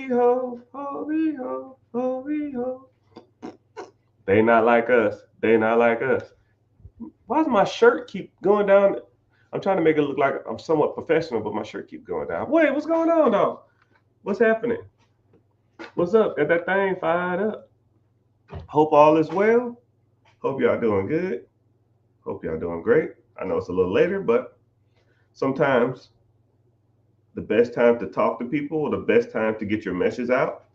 ho, holy ho, holy ho. They not like us. They not like us. Why does my shirt keep going down? I'm trying to make it look like I'm somewhat professional, but my shirt keep going down. Wait, what's going on though? What's happening? What's up? Got that thing fired up. Hope all is well. Hope y'all doing good. Hope y'all doing great. I know it's a little later, but sometimes the best time to talk to people, or the best time to get your message out,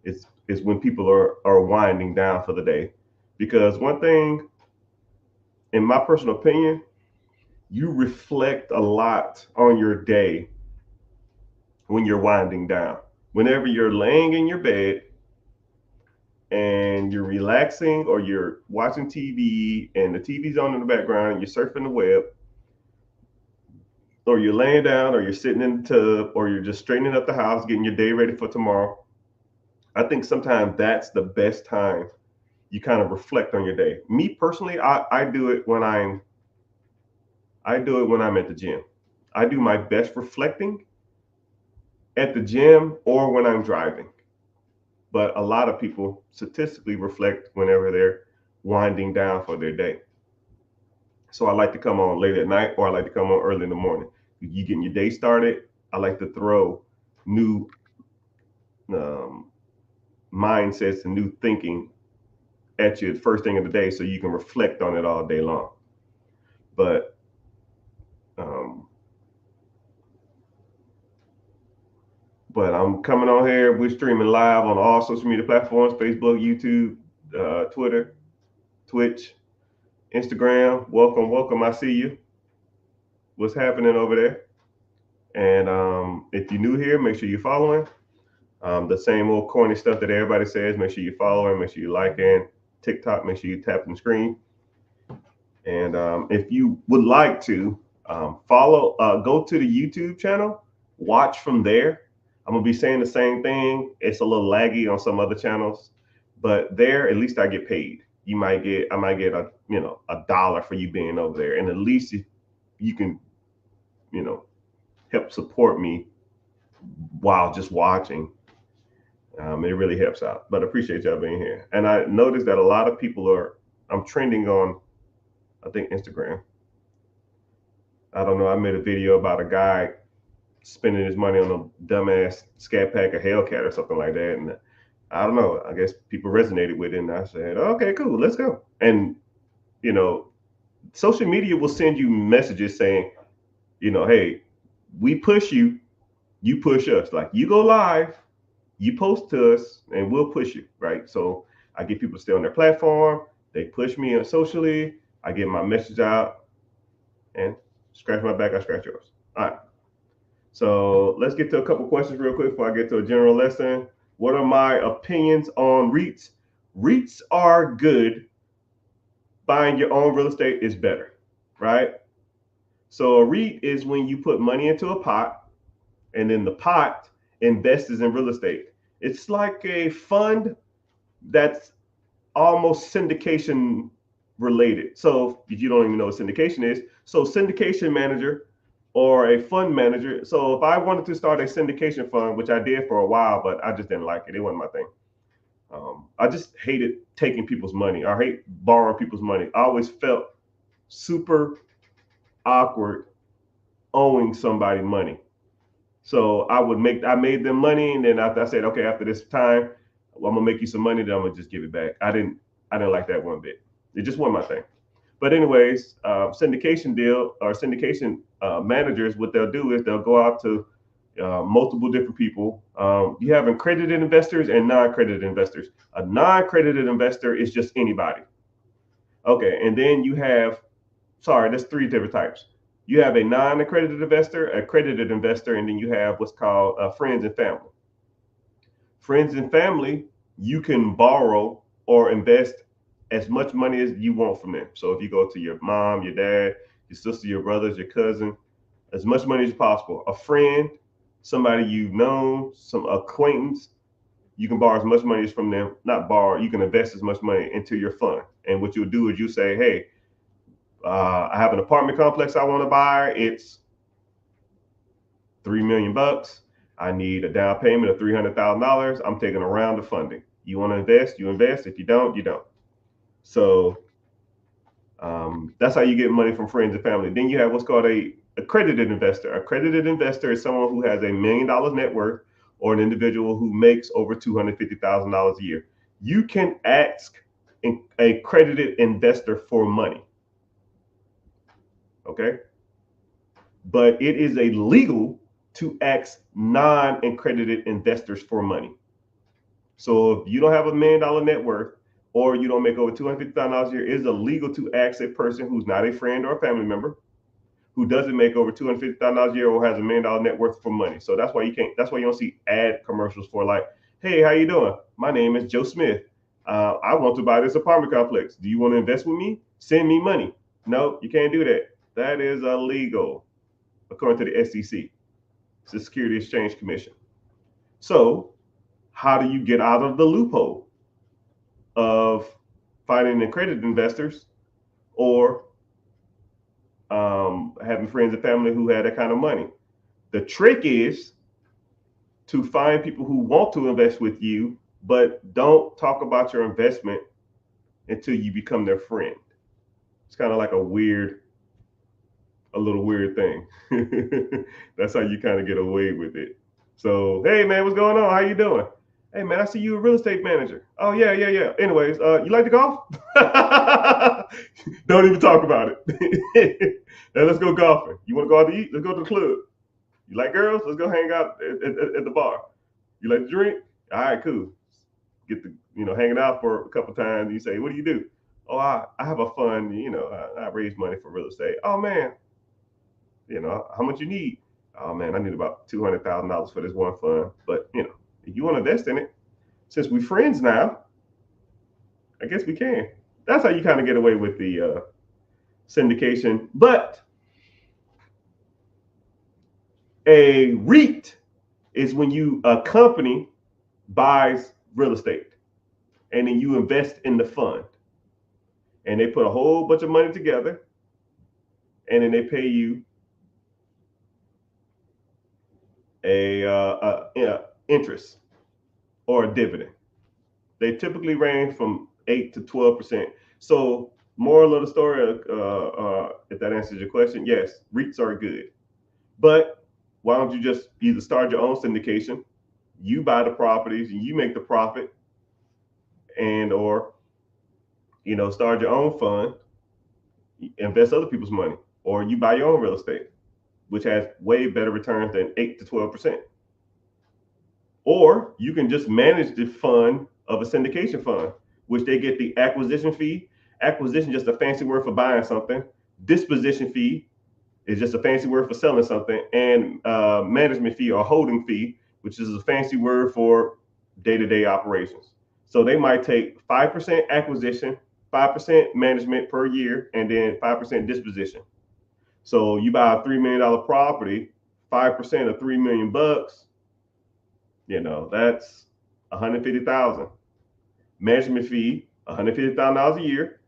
is when people are winding down for the day. Because one thing, in my personal opinion, you reflect a lot on your day when you're winding down. Whenever you're laying in your bed and you're relaxing, or you're watching TV and the TV's on in the background and you're surfing the web, or you're laying down, or you're sitting in the tub, or you're just straightening up the house, getting your day ready for tomorrow, I think sometimes that's the best time you kind of reflect on your day. Me personally, I do it when I'm at the gym. I do my best reflecting at the gym or when I'm driving. But a lot of people statistically reflect whenever they're winding down for their day. So I like to come on late at night, or I like to come on early in the morning. You getting your day started. I like to throw new um, mindsets and new thinking at you the first thing of the day, so you can reflect on it all day long. But um, I'm coming on here. We're streaming live on all social media platforms: Facebook, YouTube, Twitter, Twitch, Instagram. Welcome, welcome. I see you. What's happening over there? And if you're new here, make sure you're following. The same old corny stuff that everybody says. Make sure you're following. Make sure you're liking TikTok. Make sure you tap the screen. And if you would like to follow, go to the YouTube channel, watch from there. I'm gonna be saying the same thing. It's a little laggy on some other channels, but there at least I get paid. I might get $1 for you being over there, and at least if you can, you know, help support me while just watching. It really helps out. But I appreciate y'all being here. And I noticed that a lot of people are. I'm trending on, I think, Instagram. I don't know. I made a video about a guy spending his money on a dumbass Scat Pack or Hellcat or something like that, and I don't know. I guess people resonated with it, and I said, "Okay, cool, let's go." And you know, social media will send you messages saying, "Hey, we push you, you push us. Like you go live, you post to us, and we'll push you, right?" So I get people to stay on their platform. They push me socially. I get my message out, and scratch my back, I scratch yours. All right. So let's get to a couple questions real quick before I get to a general lesson. What are my opinions on REITs? REITs are good. Buying your own real estate is better, right? So a REIT is when you put money into a pot, and then the pot invests in real estate. It's like a fund that's almost syndication related. So if you don't even know what syndication is, so syndication manager or a fund manager. So if I wanted to start a syndication fund, which I did for a while, but I just didn't like it. It wasn't my thing. I just hated taking people's money. I hate borrowing people's money. I always felt super awkward owing somebody money. So I made them money, and then after I said, okay, after this time, well, I'm gonna make you some money, then I'm gonna just give it back. I didn't like that one bit. It just wasn't my thing. But anyways, syndication deal or syndication managers, what they'll do is they'll go out to multiple different people. You have accredited investors and non-accredited investors. A non-accredited investor is just anybody. Okay, and then you have, sorry, there's three different types. You have a non-accredited investor, accredited investor, and then you have what's called friends and family. Friends and family, you can borrow or invest as much money as you want from them. So if you go to your mom, your dad, your sister, your brothers, your cousin, as much money as possible. A friend, somebody you've known, some acquaintance, you can borrow as much money as from them. Not borrow, you can invest as much money into your fund. And what you'll do is you say, hey, I have an apartment complex I want to buy. It's $3 million. I need a down payment of $300,000. I'm taking a round of funding. You want to invest, you invest. If you don't, you don't. So that's how you get money from friends and family. Then you have what's called a accredited investor. Accredited investor is someone who has $1 million net worth, or an individual who makes over $250,000 a year. You can ask a accredited investor for money. Okay. But it is illegal to ask non-accredited investors for money. So if you don't have $1 million net worth, or you don't make over $250,000 a year, it is illegal to ask a person who's not a friend or a family member, who doesn't make over $250,000 a year or has $1 million net worth for money. So that's why you can't. That's why you don't see ad commercials for like, "Hey, how you doing? My name is Joe Smith. I want to buy this apartment complex. Do you want to invest with me? Send me money." No, you can't do that. That is illegal, according to the SEC. It's the Security Exchange Commission. So how do you get out of the loophole of finding accredited investors, or having friends and family who had that kind of money? The trick is to find people who want to invest with you, but don't talk about your investment until you become their friend. It's kind of like a little weird thing. That's how you kind of get away with it. So, hey man, what's going on? How you doing? Hey man, I see you a real estate manager. Oh yeah. Anyways, you like to golf? Don't even talk about it. Now let's go golfing. You want to go out to eat? Let's go to the club. You like girls? Let's go hang out at the bar. You like to drink? All right, cool. Get the hanging out for a couple times. You say, what do you do? Oh, I have a fund. I raise money for real estate. Oh man, how much you need? Oh man, I need about $200,000 for this one fund. But if you want to invest in it, since we're friends now, I guess we can. That's how you kind of get away with the syndication. But a REIT is when a company buys real estate and then you invest in the fund, and they put a whole bunch of money together, and then they pay you a interest or a dividend. They typically range from 8 to 12%. So, moral of the story, if that answers your question, yes, REITs are good. But why don't you just either start your own syndication, you buy the properties and you make the profit, and or start your own fund, invest other people's money, or you buy your own real estate, which has way better returns than 8 to 12%. Or you can just manage the fund of a syndication fund, which they get the acquisition fee. Acquisition just a fancy word for buying something. Disposition fee is just a fancy word for selling something. And management fee or holding fee, which is a fancy word for day-to-day operations. So they might take 5% acquisition, 5% management per year, and then 5% disposition. So you buy a $3 million property, 5% of $3 million bucks, that's $150,000. Management fee, $150,000 a year,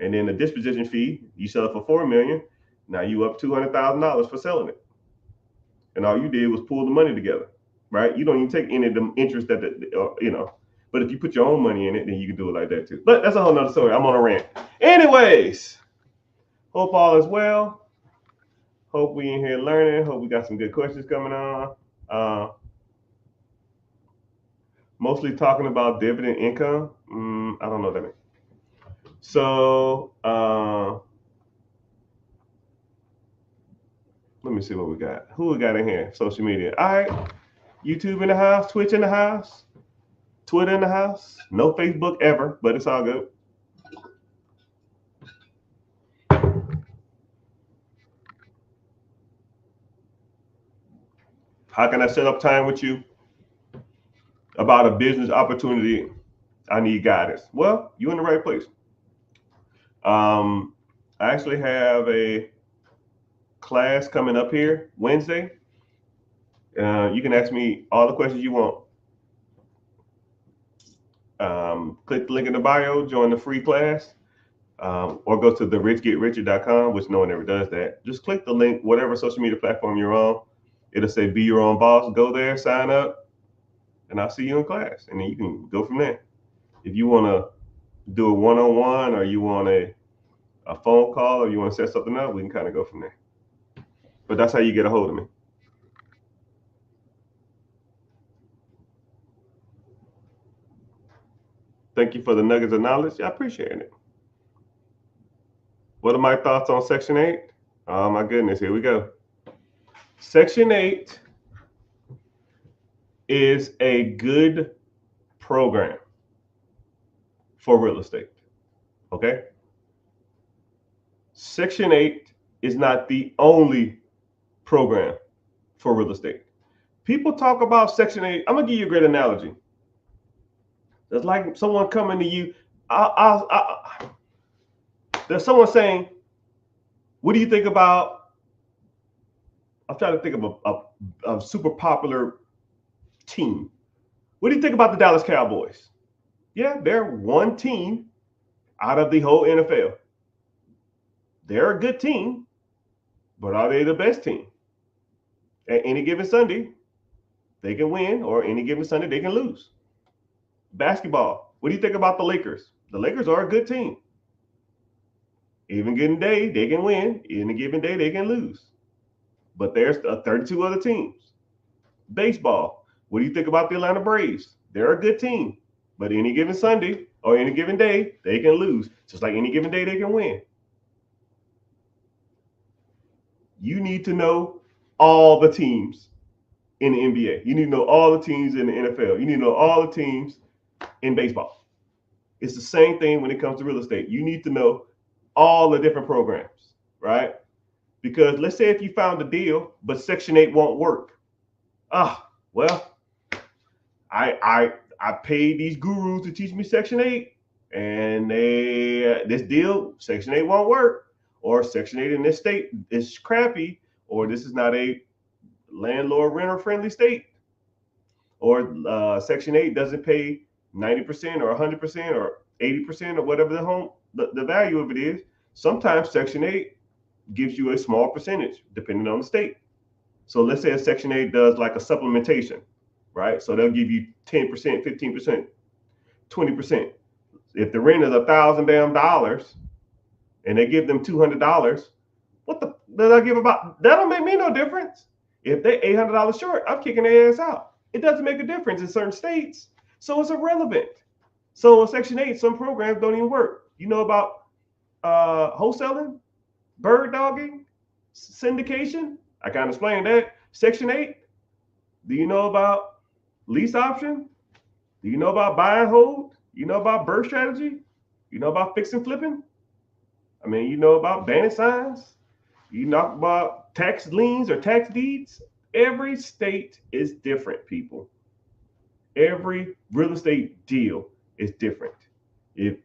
and then the disposition fee, you sell it for $4 million. Now you up $200,000 for selling it, and all you did was pull the money together, right? You don't even take any of the interest But if you put your own money in it, then you can do it like that too. But that's a whole nother story. I'm on a rant. Anyways, hope all is well. Hope we in here learning. Hope we got some good questions coming on. Mostly talking about dividend income. I don't know what that means. So let me see what we got. Who we got in here? Social media. All right. YouTube in the house. Twitch in the house. Twitter in the house. No Facebook ever, but it's all good. How can I set up time with you about a business opportunity? I need guidance. Well, you're in the right place. I actually have a class coming up here Wednesday. You can ask me all the questions you want. Click the link in the bio, join the free class, or go to therichgetricher.com, which no one ever does that. Just click the link, whatever social media platform you're on, It'll say be your own boss. Go there, sign up, and I'll see you in class. And then you can go from there. If you want to do a one-on-one, or you want a phone call, or you want to set something up, we can kind of go from there. But that's how you get a hold of me. Thank you for the nuggets of knowledge. I appreciate it. What are my thoughts on Section 8? Oh my goodness, here we go. Section 8 is a good program for real estate. Okay? Section 8 is not the only program for real estate. People talk about Section 8. I'm going to give you a great analogy. It's like someone coming to you. There's someone saying, what do you think about? I'm trying to think of a super popular team. What do you think about the Dallas Cowboys? Yeah, they're one team out of the whole NFL. They're a good team, but are they the best team? At any given Sunday, they can win, or any given Sunday, they can lose. Basketball, what do you think about the Lakers? The Lakers are a good team. Even given day, they can win. Any given day, they can lose. But there's 32 other teams. Baseball, what do you think about the Atlanta Braves? They're a good team, but any given Sunday or any given day, they can lose. Just like any given day, they can win. You need to know all the teams in the NBA. You need to know all the teams in the NFL. You need to know all the teams in baseball. It's the same thing when it comes to real estate. You need to know all the different programs, right? Because let's say if you found a deal, but Section 8 won't work. Well, I paid these gurus to teach me Section 8, and this deal, Section 8 won't work, or Section 8 in this state is crappy, or this is not a landlord renter friendly state, or Section 8 doesn't pay 90% or 100% or 80% or whatever the value of it is. Sometimes Section 8 gives you a small percentage depending on the state. So let's say a Section 8 does like a supplementation, right? So they'll give you 10%, 15%, 20%. If the rent is $1,000 and they give them $200, what the does I give about? That don't make me no difference. If they're $800 short, I'm kicking their ass out. It doesn't make a difference in certain states, so it's irrelevant. So in Section 8, some programs don't even work. You know about wholesaling, bird dogging, syndication? I kind of explained that. Section 8, do you know about lease option? Do you know about buy and hold? You know about bird strategy? You know about fix and flipping? I mean, you know about banner signs? You know about tax liens or tax deeds? Every state is different, people. Every real estate deal is different. If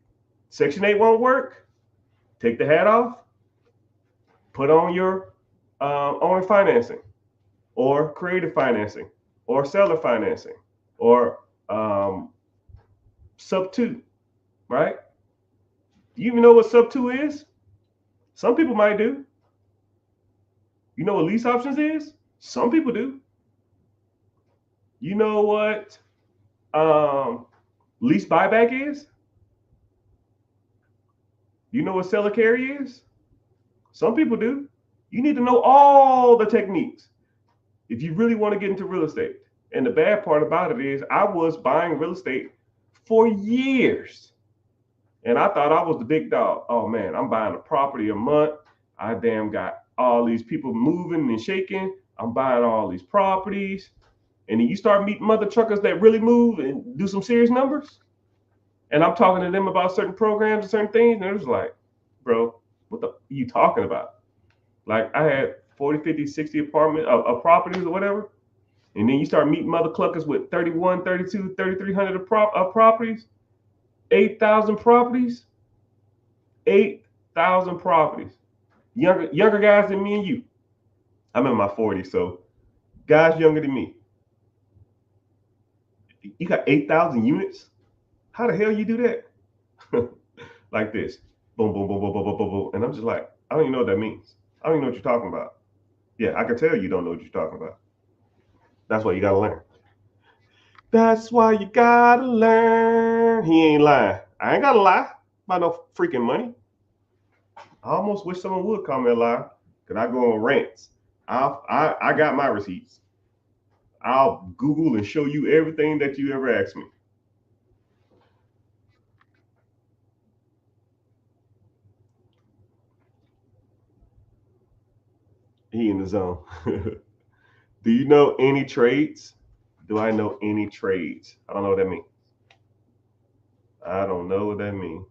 Section 8 won't work, take the hat off, put on your owner financing, or creative financing, or seller financing, or sub 2, right? Do you even know what sub 2 is? Some people might do. You know what lease options is? Some people do. You know what lease buyback is? You know what seller carry is? Some people do. You need to know all the techniques if you really want to get into real estate. And the bad part about it is I was buying real estate for years. And I thought I was the big dog. Oh man, I'm buying a property a month. I damn got all these people moving and shaking. I'm buying all these properties. And then you start meeting mother truckers that really move and do some serious numbers. And I'm talking to them about certain programs and certain things. And it was like, bro, what the are you talking about? Like I had 40, 50, 60 properties or whatever. And then you start meeting mother cluckers with 31, 32, 3,300 properties, 8,000 properties, 8,000 properties. Younger guys than me and you. I'm in my 40s, so guys younger than me. You got 8,000 units? How the hell you do that? Like this. Boom, boom, boom, boom, boom, boom, boom, boom. And I'm just like, I don't even know what that means. I don't even know what you're talking about. Yeah, I can tell you don't know what you're talking about. That's why you gotta learn. That's why you gotta learn. He ain't lying. I ain't gotta lie about no freaking money. I almost wish someone would call me a liar, because I go on rants. I got my receipts. I'll Google and show you everything that you ever asked me. He in the zone. Do you know any trades? Do I know any trades? I don't know what that means. I don't know what that means.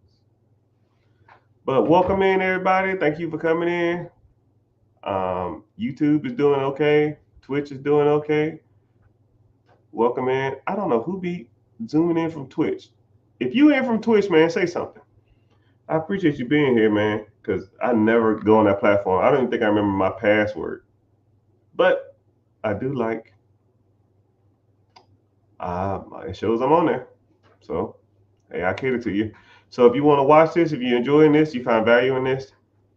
But welcome in, everybody. Thank you for coming in. YouTube is doing okay. Twitch is doing okay. Welcome in. I don't know who be zooming in from Twitch. If you in from Twitch, man, say something. I appreciate you being here, man, because I never go on that platform. I don't even think I remember my password. But I do like it shows I'm on there. So hey, I cater to you. So if you want to watch this, if you're enjoying this, you find value in this,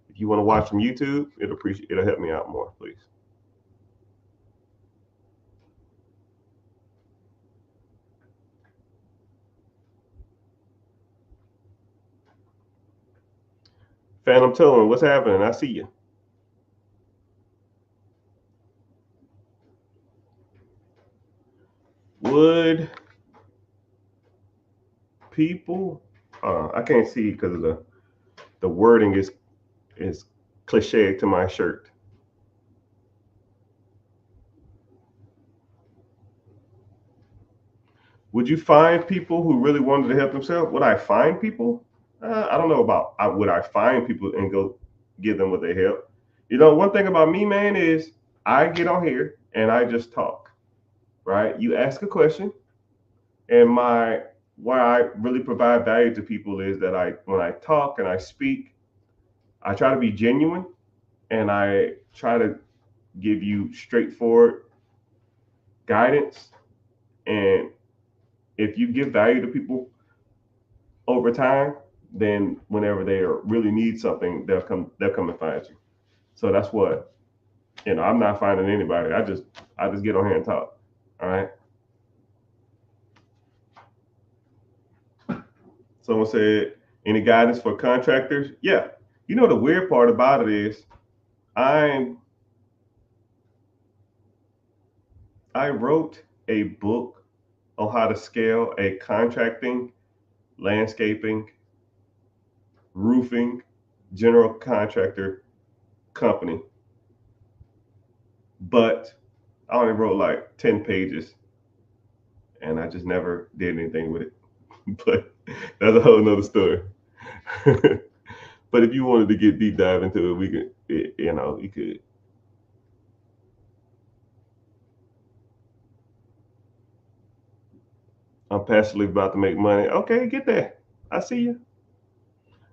if you want to watch from YouTube, it'll help me out more, please. Phantom Towing, what's happening? I see you. Would people? I can't see because of the wording is cliche to my shirt. Would you find people who really wanted to help themselves? Would I find people? I don't know about would I find people and go give them what they help. You know, one thing about me, man, is I get on here and I just talk. Right? You ask a question, and my why I really provide value to people is that when I talk and I speak, I try to be genuine and I try to give you straightforward guidance. And if you give value to people over time, then whenever they really need something, they'll come and find you. So that's what, I'm not finding anybody. I just get on here and talk. All right. Someone said, any guidance for contractors? Yeah. You know the weird part about it is I I wrote a book on how to scale a contracting, landscaping, roofing, general contractor company. But I only wrote like 10 pages and I just never did anything with it. But that's a whole nother story. But if you wanted to get deep dive into it, we could, you could. I'm passionately about to make money. Okay, get there. I see you.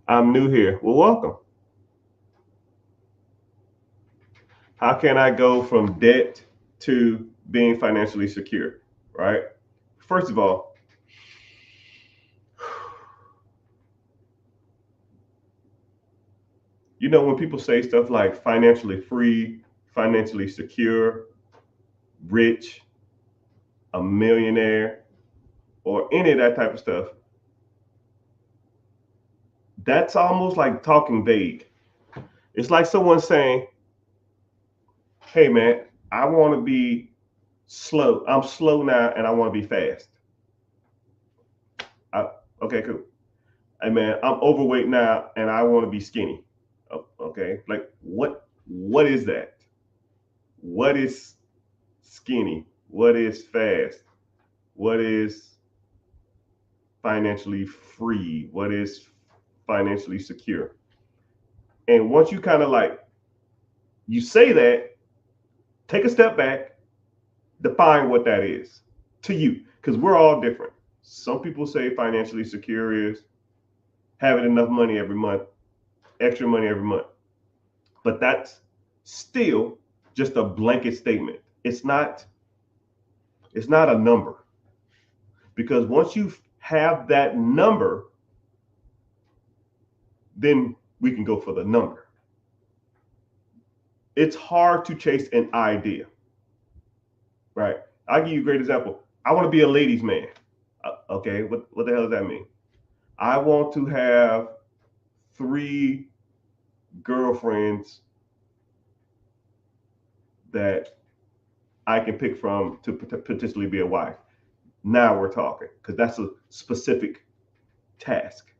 I'm new here. Well, welcome. How can I go from debt to being financially secure? Right? First of all, when people say stuff like financially free, financially secure, rich, a millionaire, or any of that type of stuff, that's almost like talking vague. It's like someone saying, hey man, I want to be slow. I'm slow now and I want to be fast. Okay, cool. Hey man, I'm overweight now and I want to be skinny. Oh, okay, like what is that? What is skinny? What is fast? What is financially free? What is financially secure? And once you kind of like you say that, take a step back, define what that is to you, because we're all different. Some people say financially secure is having enough money every month, extra money every month. But that's still just a blanket statement. It's not a number. Because once you have that number, then we can go for the number. It's hard to chase an idea, right? I'll give you a great example. I want to be a ladies' man. Okay, what the hell does that mean? I want to have 3 girlfriends that I can pick from to potentially be a wife. Now we're talking, because that's a specific task.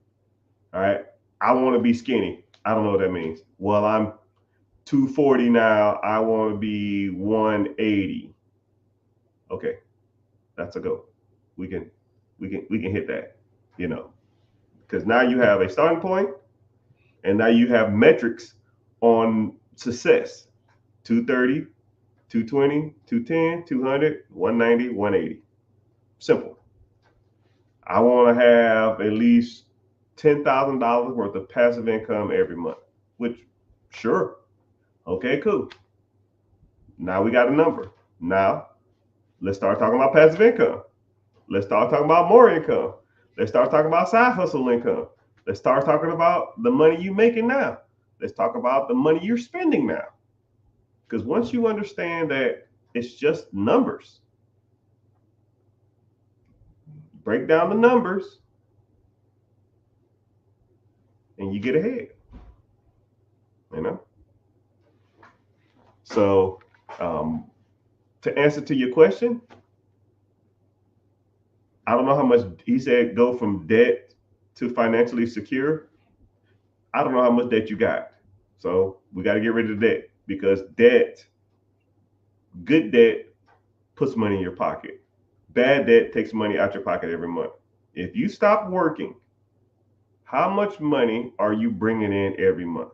All right. I want to be skinny. I don't know what that means. Well, I'm 240 now. I want to be 180. Okay, that's a go. We can hit that, because now you have a starting point, and now you have metrics on success. 230, 220, 210, 200, 190, 180. Simple. I want to have at least $10,000 worth of passive income every month, which, sure. Okay, cool. Now we got a number. Now let's start talking about passive income. Let's start talking about more income. Let's start talking about side hustle income. Let's start talking about the money you're making now. Let's talk about the money you're spending now. Because once you understand that it's just numbers, break down the numbers, and you get ahead. So, to answer to your question, I don't know how much he said go from debt to financially secure. I don't know how much debt you got. So we got to get rid of debt, because good debt puts money in your pocket. Bad debt takes money out your pocket every month. If you stop working, how much money are you bringing in every month?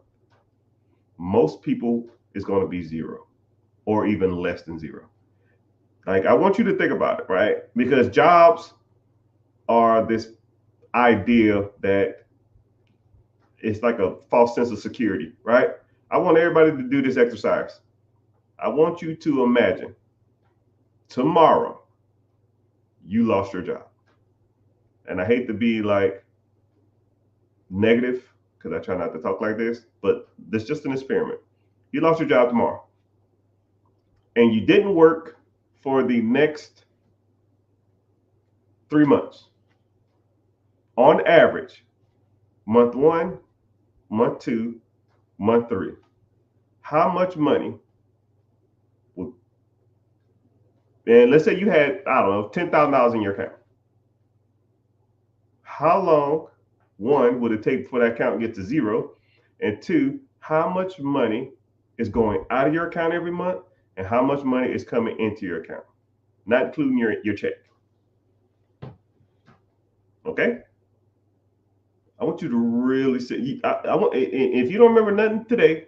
Most people is going to be zero, or even less than zero. Like, I want you to think about it, right? Because jobs are this idea that it's like a false sense of security, right? I want everybody to do this exercise. I want you to imagine tomorrow you lost your job. And I hate to be like negative, because I try not to talk like this, but this is just an experiment. You lost your job tomorrow, and you didn't work for the next 3 months. On average, month 1, month 2, month 3. How much money would, and let's say you had, I don't know, $10,000 in your account. How long, 1, would it take for that account to get to 0? And 2, how much money is going out of your account every month, and how much money is coming into your account, not including your check? Okay? I want you to really sit. I want, if you don't remember nothing today,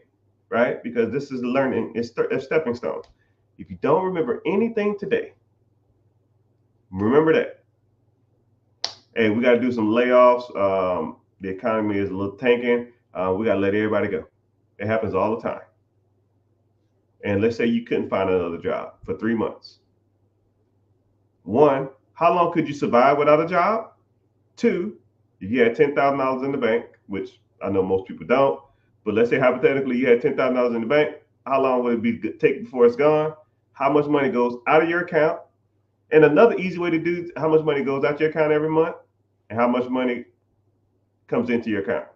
right? Because this is learning, it's a stepping stone. If you don't remember anything today, remember that. Hey, we got to do some layoffs. The economy is a little tanking. We got to let everybody go. It happens all the time. And let's say you couldn't find another job for 3 months. 1, how long could you survive without a job? 2, if you had $10,000 in the bank, which I know most people don't, but let's say hypothetically you had $10,000 in the bank, how long would it take before it's gone? How much money goes out of your account? And another easy way to do how much money goes out your account every month, and how much money comes into your account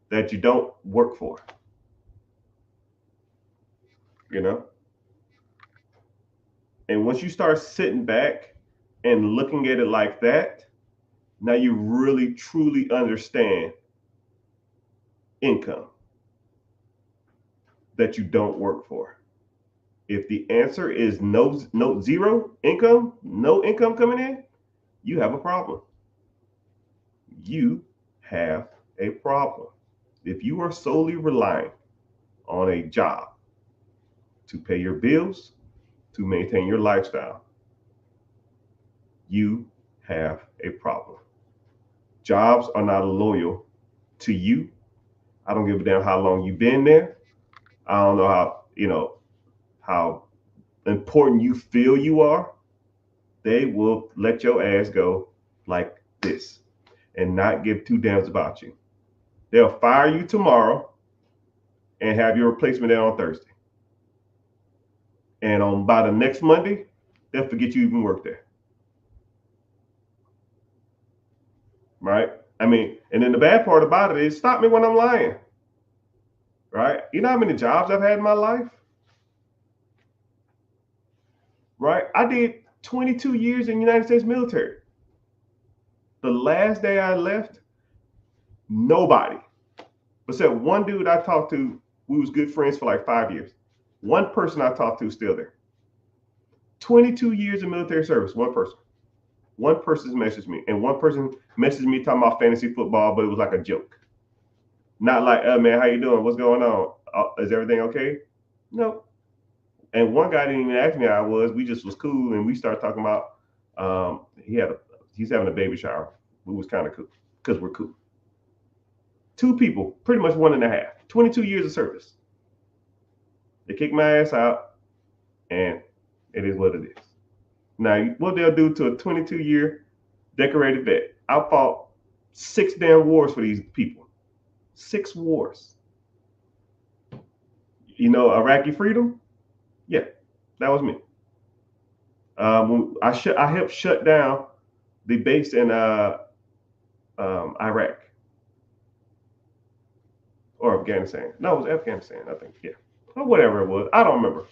that you don't work for. And once you start sitting back and looking at it like that, now you really truly understand income that you don't work for. If the answer is no, zero income, no income coming in, you have a problem. You have a problem. If you are solely relying on a job to pay your bills, to maintain your lifestyle, you have a problem. Jobs are not loyal to you. I don't give a damn how long you've been there. I don't know how important you feel you are. They will let your ass go like this and not give 2 damns about you. They'll fire you tomorrow and have your replacement there on Thursday. And by the next Monday, they'll forget you even worked there. Right? I mean, and then the bad part about it is stop me when I'm lying. Right? You know how many jobs I've had in my life? Right? I did 22 years in the United States military. The last day I left, nobody, except one dude I talked to, we was good friends for like 5 years. One person I talked to is still there. 22 years in military service, one person. One person messaged me, and one person messaged me talking about fantasy football, but it was like a joke. Not like, oh man, how you doing? What's going on? Is everything okay? No. And one guy didn't even ask me how I was. We just was cool, and we started talking about he's having a baby shower. We was kind of cool because we're cool. Two people, pretty much 1.5. 22 years of service. They kicked my ass out, and it is what it is. Now, what they'll do to a 22-year decorated vet? I fought 6 damn wars for these people. 6 wars. You know, Iraqi freedom? Yeah, that was me. I helped shut down the base in Iraq or Afghanistan. No, it was Afghanistan, I think. Yeah, or whatever it was. I don't remember.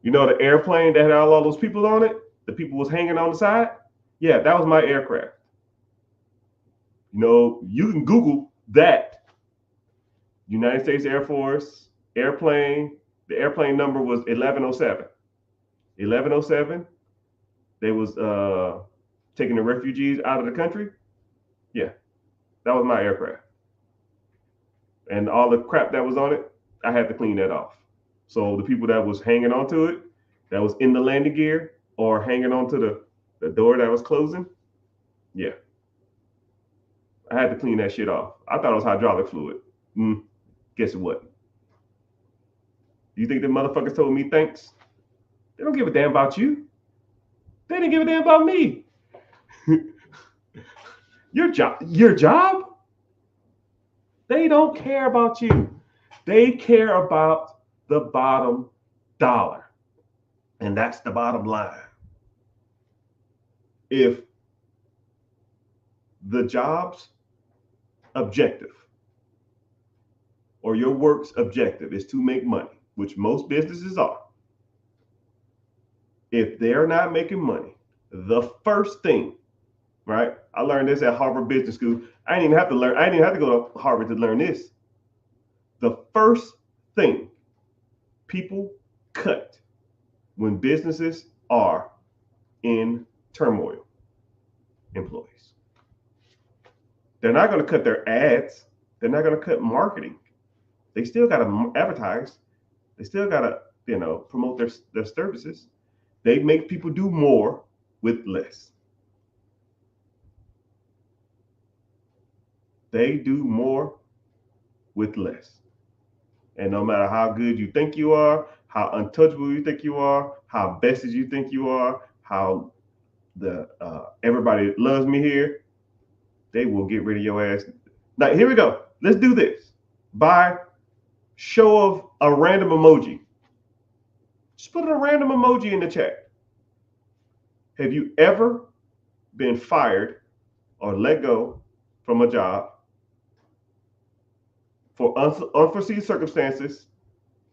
You know the airplane that had all those people on it? The people was hanging on the side? Yeah, that was my aircraft. You know, you can Google that. United States Air Force airplane. The airplane number was 1107. 1107. They was taking the refugees out of the country. Yeah, that was my aircraft. And all the crap that was on it, I had to clean that off. So the people that was hanging onto it, that was in the landing gear or hanging onto the door that was closing, yeah, I had to clean that shit off. I thought it was hydraulic fluid. Guess what? You think the motherfuckers told me thanks? They don't give a damn about you. They didn't give a damn about me. Your job? They don't care about you. They care about the bottom dollar. And that's the bottom line. If the job's objective or your work's objective is to make money, which most businesses are, if they're not making money, the first thing, right? I learned this at Harvard Business School. I didn't even have to go to Harvard to learn this. The first thing people cut when businesses are in turmoil, employees. They're not going to cut their ads. They're not going to cut marketing. They still got to advertise. They still got to, promote their services. They make people do more with less. They do more with less. And no matter how good you think you are, how untouchable you think you are, how bested you think you are, how everybody loves me here, they will get rid of your ass. Now, here we go. Let's do this. By show of a random emoji. Just put a random emoji in the chat. Have you ever been fired or let go from a job for unforeseen circumstances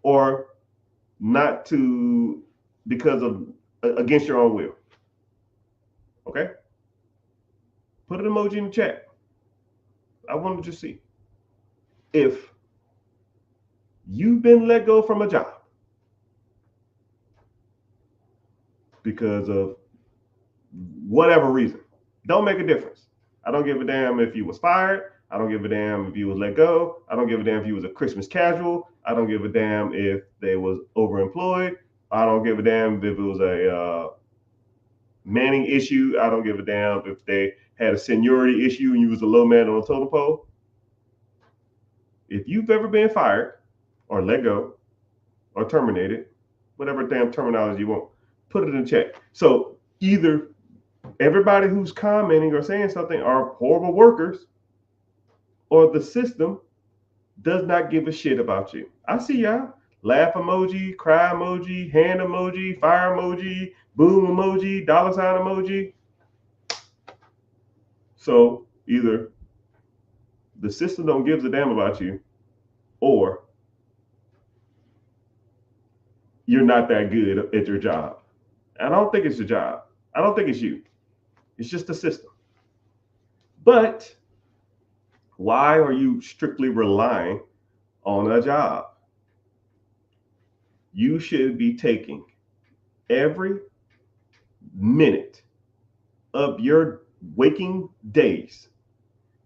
or not to because of against your own will? Okay? Put an emoji in the chat. I want to just see if you've been let go from a job because of whatever reason. Don't make a difference. I don't give a damn if you was fired. I don't give a damn if you was let go. I don't give a damn if you was a Christmas casual. I don't give a damn if they was overemployed. I don't give a damn if it was a manning issue. I don't give a damn if they had a seniority issue and you was a low man on a totem pole. If you've ever been fired or let go or terminated, whatever damn terminology you want, put it in the chat. So either everybody who's commenting or saying something are horrible workers, or the system does not give a shit about you. I see y'all. laugh emoji, cry emoji, hand emoji, fire emoji, boom emoji, dollar sign emoji. So either the system don't give a damn about you, or you're not that good at your job. I don't think it's your job. I don't think it's you. It's just the system. But why are you strictly relying on a job? You should be taking every minute of your waking days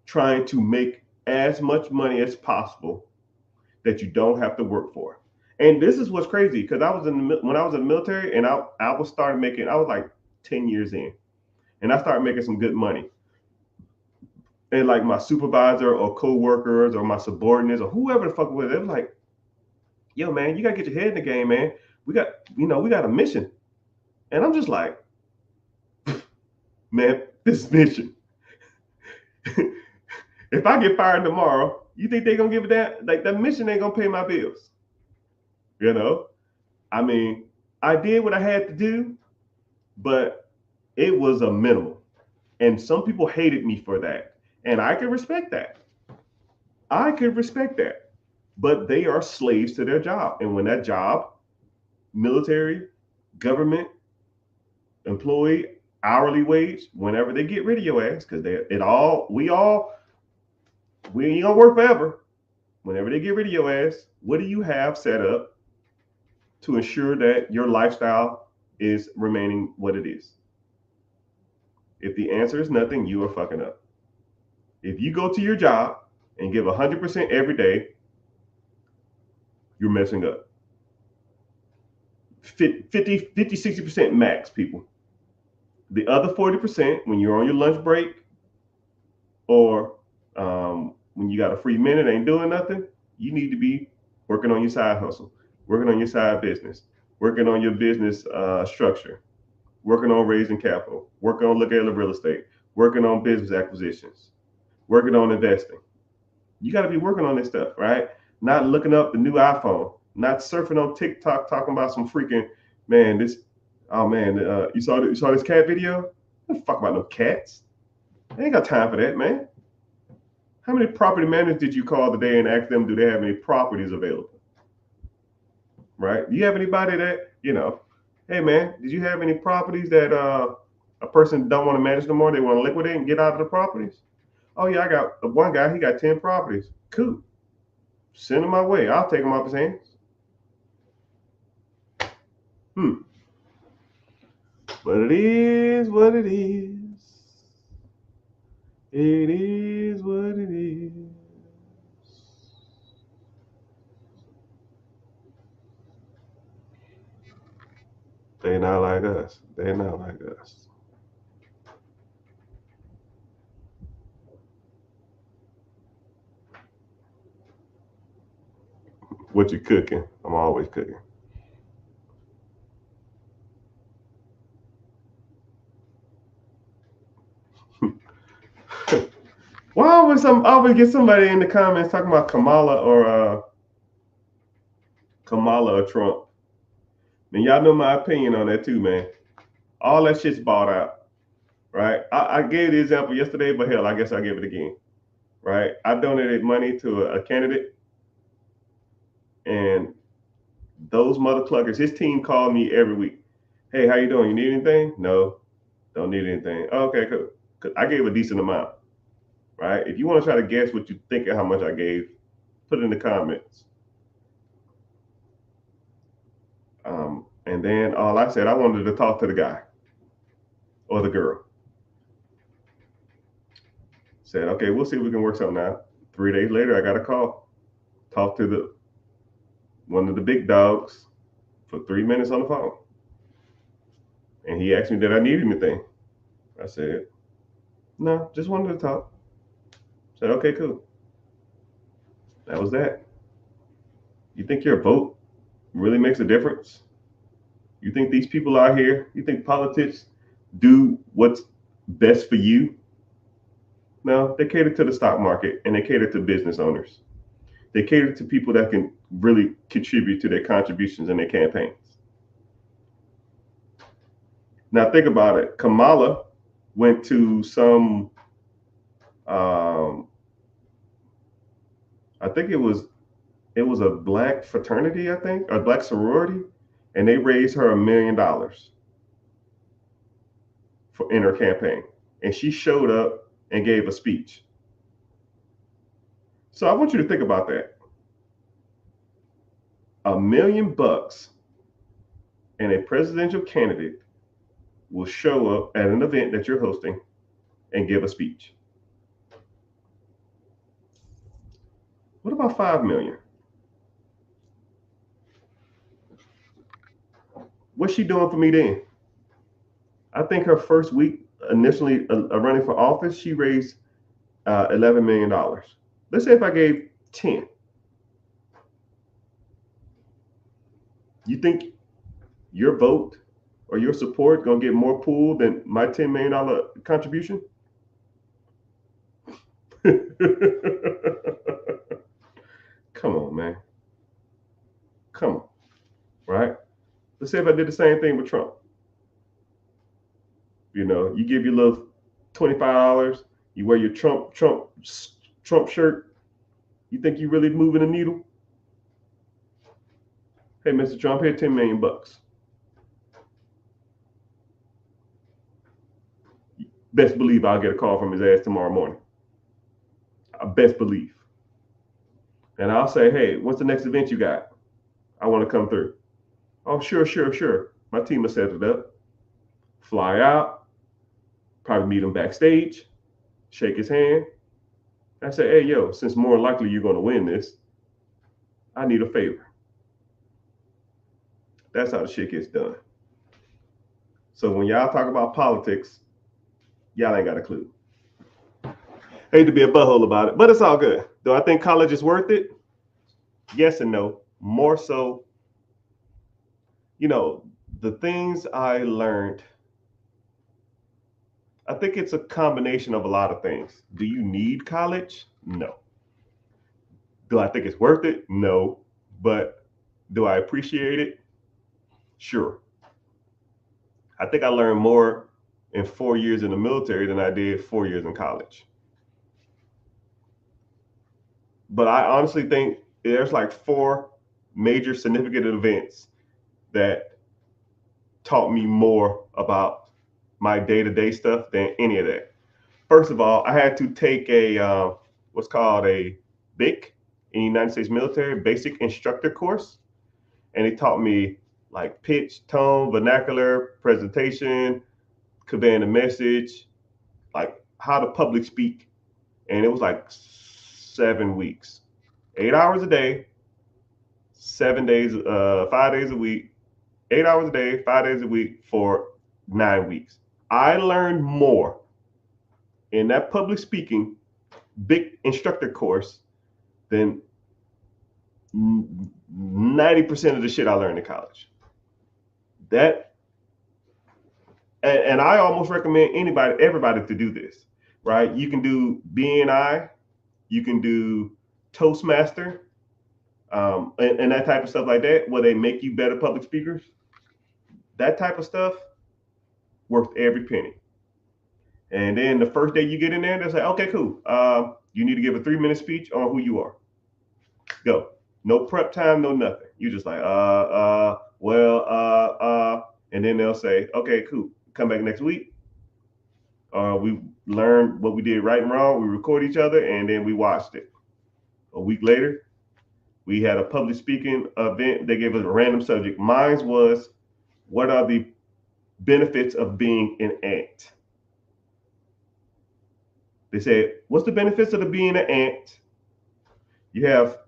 trying to make as much money as possible that you don't have to work for. And this is what's crazy, because when I was in the military, and I was started making, I was like 10 years in, and I started making some good money. And like my supervisor or co-workers or my subordinates or whoever the fuck it was, they was like, yo man, you gotta get your head in the game, man. We got a mission. And I'm just like, man, this mission. If I get fired tomorrow, you think they're gonna give it that? Like, that mission ain't gonna pay my bills. You know? I mean, I did what I had to do, but it was a minimum. And some people hated me for that. And I can respect that. I can respect that. But they are slaves to their job. And when that job, military, government, employee, hourly wage, whenever they get rid of your ass, because we ain't gonna work forever. Whenever they get rid of your ass, what do you have set up to ensure that your lifestyle is remaining what it is? If the answer is nothing, you are fucking up. If you go to your job and give 100% every day, you're messing up. 50, 60% max, people. The other 40%, when you're on your lunch break, or when you got a free minute, ain't doing nothing, you need to be working on your side hustle, working on your side business, working on your business structure, working on raising capital, working on looking at real estate, working on business acquisitions, working on investing. You got to be working on this stuff, right? Not looking up the new iPhone, not surfing on TikTok talking about some freaking, man, this, oh man, you saw this cat video? Don't fuck about no cats. I ain't got time for that, man. How many property managers did you call today and ask them, do they have any properties available? Right? Do you have anybody that, hey man, did you have any properties that a person don't want to manage no more? They want to liquidate and get out of the properties? Oh yeah, I got one guy, he got 10 properties. Cool. Send them my way. I'll take them off his hands. But it is what it is. It is what it is. They not like us. They not like us. What you cooking? I'm always cooking. Why always get somebody in the comments talking about Kamala or Trump? And y'all know my opinion on that too, man. All that shit's bought out, right? I gave the example yesterday, but hell, I guess I'll give it again, right? I donated money to a candidate, and those mother cluckers, his team called me every week. Hey, how you doing? You need anything? No, don't need anything. Oh, okay, cool. I gave a decent amount, right? If you want to try to guess what you think of how much I gave, put it in the comments. And then all I said, I wanted to talk to the guy or the girl. Said, okay, we'll see if we can work something out. 3 days later, I got a call. Talked to one of the big dogs for 3 minutes on the phone. And he asked me, did I need anything? I said, no, just wanted to talk. Said, okay, cool. That was that. You think your vote really makes a difference? You think these people out here, you think politics do what's best for you? No, they cater to the stock market and they cater to business owners. They cater to people that can really contribute to their contributions in their campaigns. Now think about it. Kamala went to some, I think it was a black fraternity, I think, a black sorority, and they raised her $1 million for in her campaign, and she showed up and gave a speech. So I want you to think about that. $1 million and a presidential candidate will show up at an event that you're hosting and give a speech. What about 5 million? What's she doing for me then? I think her first week initially running for office, she raised $11 million. Let's say if I gave 10. You think your vote or your support gonna get more pull than my $10 million contribution? Come on, man. Come on, right? Let's say if I did the same thing with Trump. You know, you give your little $25, you wear your Trump shirt. You think you really moving the needle? Hey, Mr. Trump, here $10 million. Best believe I'll get a call from his ass tomorrow morning. I best believe. And I'll say, hey, what's the next event you got? I want to come through. Oh, sure. My team will set it up. Fly out, probably meet him backstage, shake his hand. I say, hey, yo, since more likely you're going to win this, I need a favor. That's how the shit gets done. So when y'all talk about politics, y'all ain't got a clue. Hate to be a butthole about it, but it's all good. Do I think college is worth it? Yes and no. More so, you know, the things I learned, I think it's a combination of a lot of things. Do you need college? No. Do I think it's worth it? No. But do I appreciate it? Sure. I think I learned more in 4 years in the military than I did 4 years in college. But I honestly think there's like 4 major significant events that taught me more about my day-to-day stuff than any of that. First of all, I had to take a what's called a BIC in the United States military, basic instructor course. And it taught me like pitch, tone, vernacular, presentation, conveying a message, like how to public speak. And it was like 7 weeks, 8 hours a day, 7 days, 5 days a week, 8 hours a day, 5 days a week for 9 weeks. I learned more in that public speaking big instructor course than 90% of the shit I learned in college. That, and I almost recommend everybody to do this, right? You can do BNI, you can do Toastmaster, and that type of stuff like that, where they make you better public speakers. That type of stuff, worth every penny. And then the first day you get in there, they'll say, okay, cool. You need to give a 3-minute speech on who you are. Go. No prep time, no nothing. You just like, and then they'll say, okay, cool. Come back next week. We learned what we did right and wrong. We record each other, and then we watched it. A week later, we had a public speaking event. They gave us a random subject. Mine was, what are the benefits of being an ant? They said, what's the benefits of being an ant? You have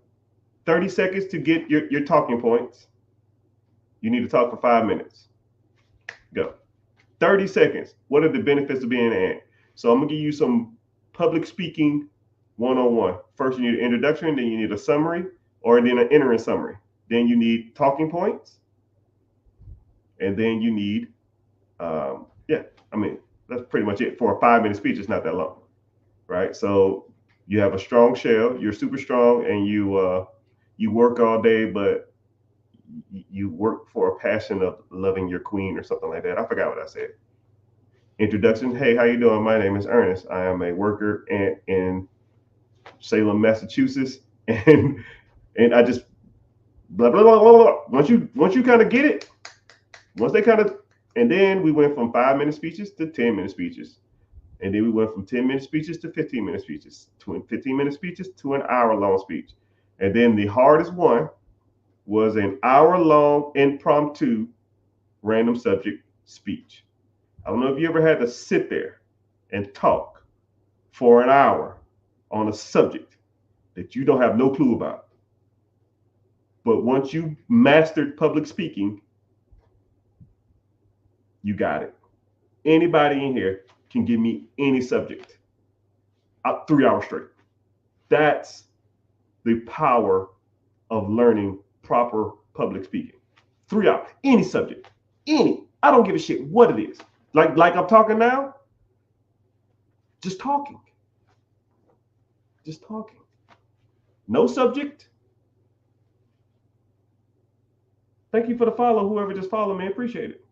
30 seconds to get your talking points. You need to talk for 5 minutes. Go. 30 seconds. What are the benefits of being an ant? So I'm going to give you some public speaking one-on-one. First, you need an introduction, then you need a summary, or then an entering summary. Then you need talking points. And then you need, that's pretty much it. For a 5-minute speech, it's not that long, right? So You have a strong shell. You're super strong, and you work all day, but you work for a passion of loving your queen or something like that. I forgot what I said. Introduction. Hey, how you doing? My name is Ernest. I am a worker in Salem, Massachusetts, and I just blah blah blah blah blah. Once you kind of get it, once they kind of, and then we went from 5 minute speeches to 10 minute speeches, and then we went from 10 minute speeches to 15 minute speeches, to 15 minute speeches to an hour long speech, and then the hardest one was an hour long impromptu random subject speech. I don't know if you ever had to sit there and talk for an hour on a subject that you don't have no clue about. But once you mastered public speaking, you got it. Anybody in here can give me any subject. 3 hours straight. That's the power of learning proper public speaking. 3 hours, any subject, any. I don't give a shit what it is. Like I'm talking now, just talking. Just talking. No subject. Thank you for the follow, whoever just followed me. Appreciate it.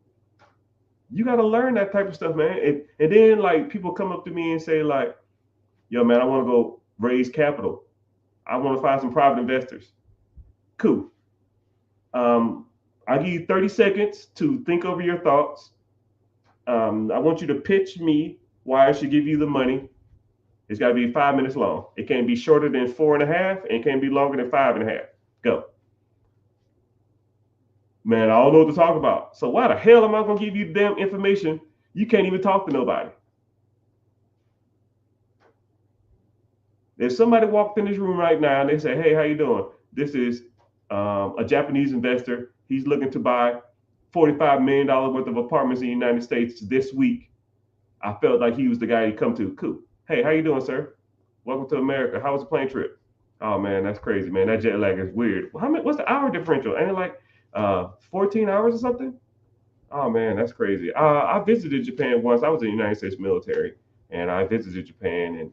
You got to learn that type of stuff, man. And then like people come up to me and say like, yo, man, I want to go raise capital. I want to find some private investors. Cool. I'll give you 30 seconds to think over your thoughts. I want you to pitch me why I should give you the money. It's got to be 5 minutes long. It can't be shorter than 4.5, and it can't be longer than 5.5. Go. Man, I don't know what to talk about. So why the hell am I going to give you the damn information? You can't even talk to nobody. If somebody walked in this room right now and they say, hey, how you doing? This is a Japanese investor. He's looking to buy $45 million worth of apartments in the United States this week. I felt like he was the guy you come to. Cool. Hey, how you doing, sir? Welcome to America. How was the plane trip? Oh, man, that's crazy, man. That jet lag is weird. What's the hour differential? Ain't it like 14 hours or something? Oh, man, that's crazy. I visited Japan once. I was in the United States military, and I visited Japan, and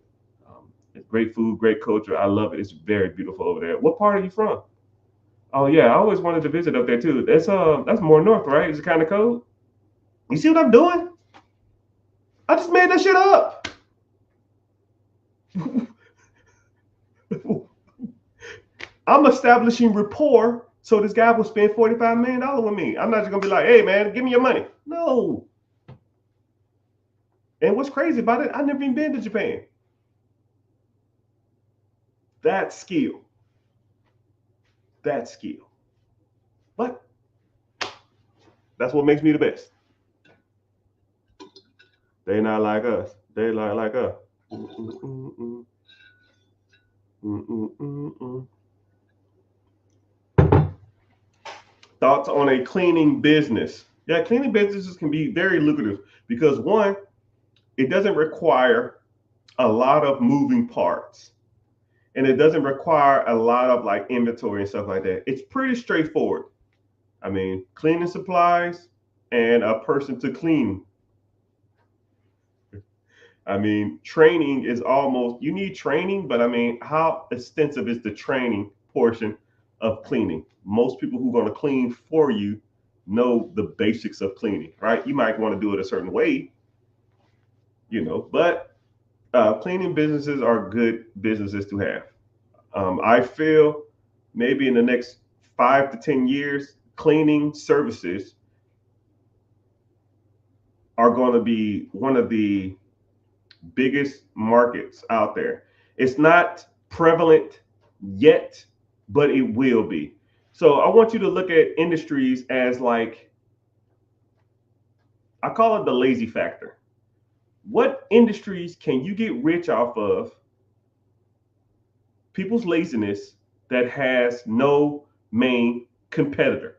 it's great food, great culture. I love it. It's very beautiful over there. What part are you from? Oh, yeah, I always wanted to visit up there, too. That's more north, right? Is it kind of cold? You see what I'm doing? I just made that shit up. I'm establishing rapport so this guy will spend $45 million with me. I'm not just going to be like, hey, man, give me your money. No. And what's crazy about it, I've never even been to Japan. That skill. But that's what makes me the best. They not like us. They like us. Thoughts on a cleaning business? Yeah, cleaning businesses can be very lucrative because one, it doesn't require a lot of moving parts, and it doesn't require a lot of like inventory and stuff like that. It's pretty straightforward. I mean, cleaning supplies and a person to clean. I mean, training is almost, you need training, but I mean, how extensive is the training portion of cleaning? Most people who are going to clean for you know the basics of cleaning, right? You might want to do it a certain way, but cleaning businesses are good businesses to have. I feel maybe in the next 5 to 10 years, cleaning services are going to be one of the biggest markets out there. It's not prevalent yet, but it will be. So I want you to look at industries as like, I call it the lazy factor. What industries can you get rich off of people's laziness that has no main competitor?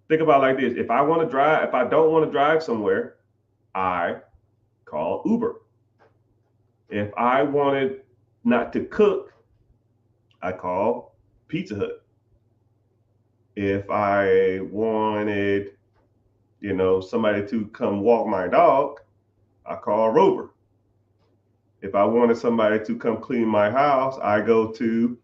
Think about it like this. If I don't want to drive somewhere, I call Uber. If I wanted not to cook, I call Pizza Hut. If I wanted, somebody to come walk my dog, I call Rover. If I wanted somebody to come clean my house, I go to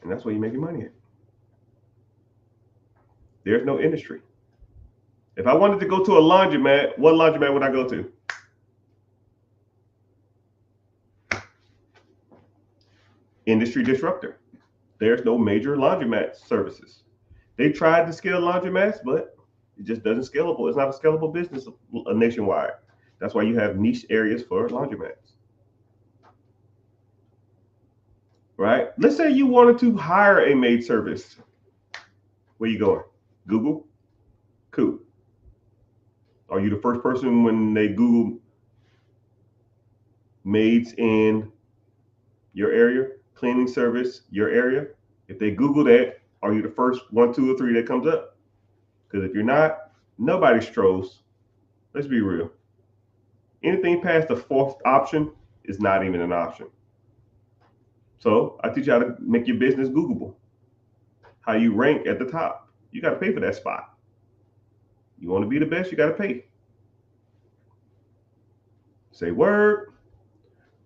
and that's where you make your money at. There's no industry. If I wanted to go to a laundromat, what laundromat would I go to? Industry disruptor. There's no major laundromat services. They tried to scale laundromats, but it just doesn't scalable. It's not a scalable business nationwide. That's why you have niche areas for laundromats. Right? Let's say you wanted to hire a maid service. Where you going? Google? Cool. Are you the first person when they Google maids in your area, cleaning service, your area? If they Google that, are you the first 1, 2, or 3 that comes up? Because if you're not, nobody strolls. Let's be real. Anything past the 4th option is not even an option. So I teach you how to make your business Googleable. How you rank at the top. You got to pay for that spot. You want to be the best, you got to pay. Say word.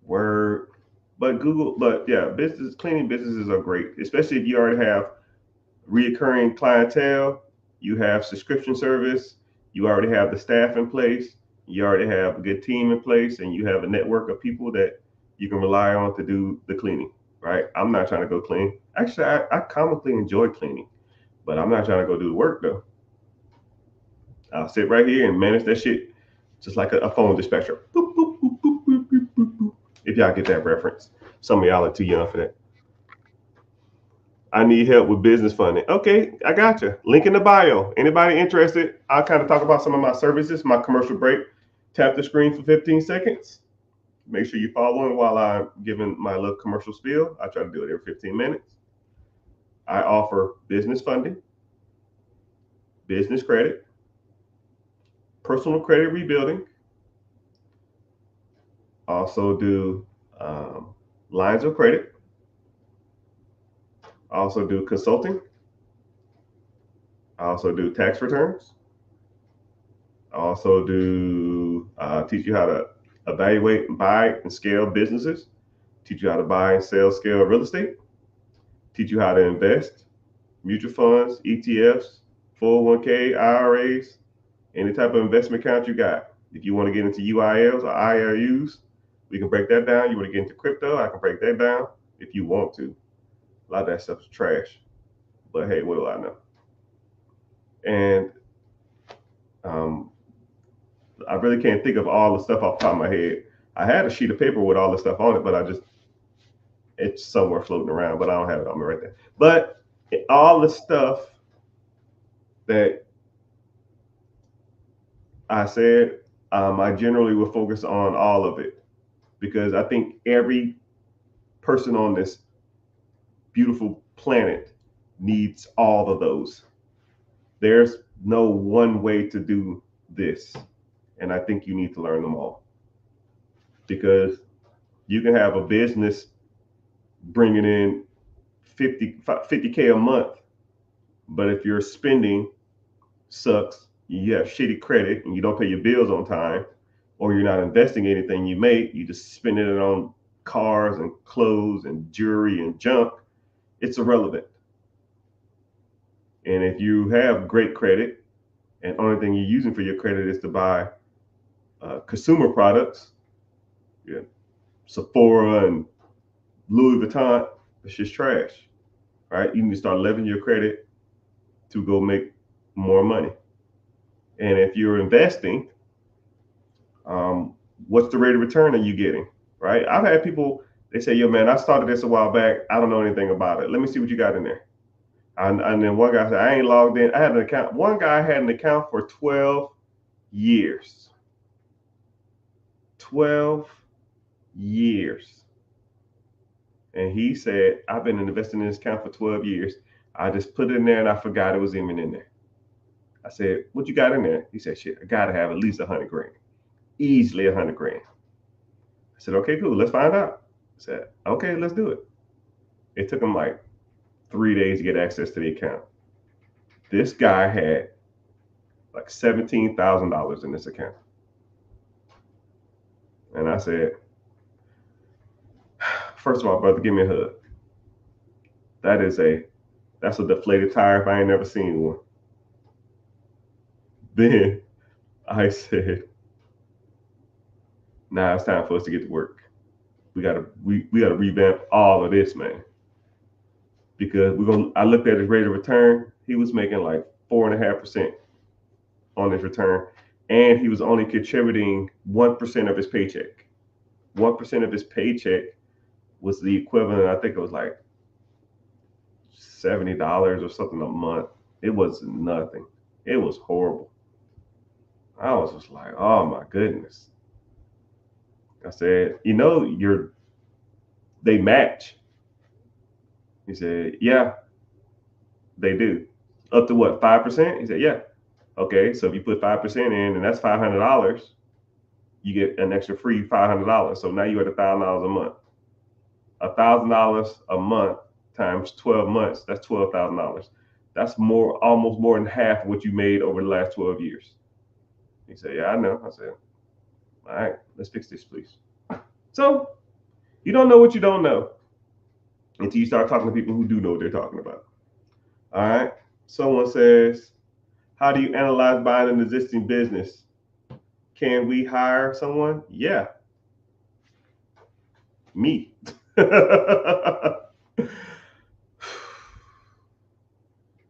But yeah, cleaning businesses are great, especially if you already have reoccurring clientele, you have subscription service, you already have the staff in place, you already have a good team in place, and you have a network of people that you can rely on to do the cleaning, right? I'm not trying to go clean. Actually, I comically enjoy cleaning, but I'm not trying to go do the work though. I'll sit right here and manage that shit just like a phone dispatcher. Boop, boop, boop, boop, boop, boop, boop, boop. If y'all get that reference. Some of y'all are too young for that. I need help with business funding. Okay, I got you. Link in the bio. Anybody interested? I'll kind of talk about some of my services, my commercial break. Tap the screen for 15 seconds. Make sure you follow while I'm giving my little commercial spiel. I try to do it every 15 minutes. I offer business funding, business credit, personal credit rebuilding. Also do lines of credit. I also do consulting. I also do tax returns. I also do teach you how to evaluate, buy, and scale businesses. Teach you how to buy and sell, scale real estate. Teach you how to invest, mutual funds, ETFs, 401k, IRAs, any type of investment account you got. If you want to get into UILs or IRUs, we can break that down. You want to get into crypto, I can break that down if you want to. A lot of that stuff is trash. But hey, what do I know? And I really can't think of all the stuff off the top of my head. I had a sheet of paper with all the stuff on it, but it's somewhere floating around, but I don't have it on me right there. But all the stuff that I said, I generally will focus on all of it because I think every person on this beautiful planet needs all of those. There's no one way to do this. And I think you need to learn them all because you can have a business bringing in 50K a month, but if your spending sucks, you have shitty credit and you don't pay your bills on time, or you're not investing anything you make, you just spending it on cars and clothes and jewelry and junk, it's irrelevant. And if you have great credit and only thing you're using for your credit is to buy consumer products, yeah, Sephora and Louis Vuitton, it's just trash, right? You need to start leveraging your credit to go make more money. And if you're investing, what's the rate of return are you getting, right? I've had people, they say, yo, man, I started this a while back. I don't know anything about it. Let me see what you got in there. And then one guy said, I ain't logged in. I had an account. One guy had an account for 12 years. 12 years. And he said, I've been investing in this account for 12 years. I just put it in there and I forgot it was even in there. I said, what you got in there? He said, shit, I got to have at least 100 grand. Easily 100 grand. I said, okay, cool. Let's find out. I said, okay, let's do it. It took him like 3 days to get access to the account. This guy had like $17,000 in this account. And I said, first of all, brother, give me a hug. That's a deflated tire if I ain't never seen one. Then I said, now it's time for us to get to work. We gotta revamp all of this, man. Because I looked at his rate of return. He was making like 4.5% on his return, and he was only contributing 1% of his paycheck. 1% of his paycheck was the equivalent, I think it was like $70 or something a month. It was nothing. It was horrible. I was just like, oh my goodness. I said, they match. He said, yeah, they do. Up to what, 5%? He said, yeah. Okay, so if you put 5% in, and that's $500, you get an extra free $500. So now you're at $1,000 a month. $1,000 a month times 12 months, that's $12,000. That's almost more than half of what you made over the last 12 years. He said, yeah, I know. I said, all right, let's fix this, please. So you don't know what you don't know until you start talking to people who do know what they're talking about. All right. Someone says, how do you analyze buying an existing business? Can we hire someone? Yeah. Me.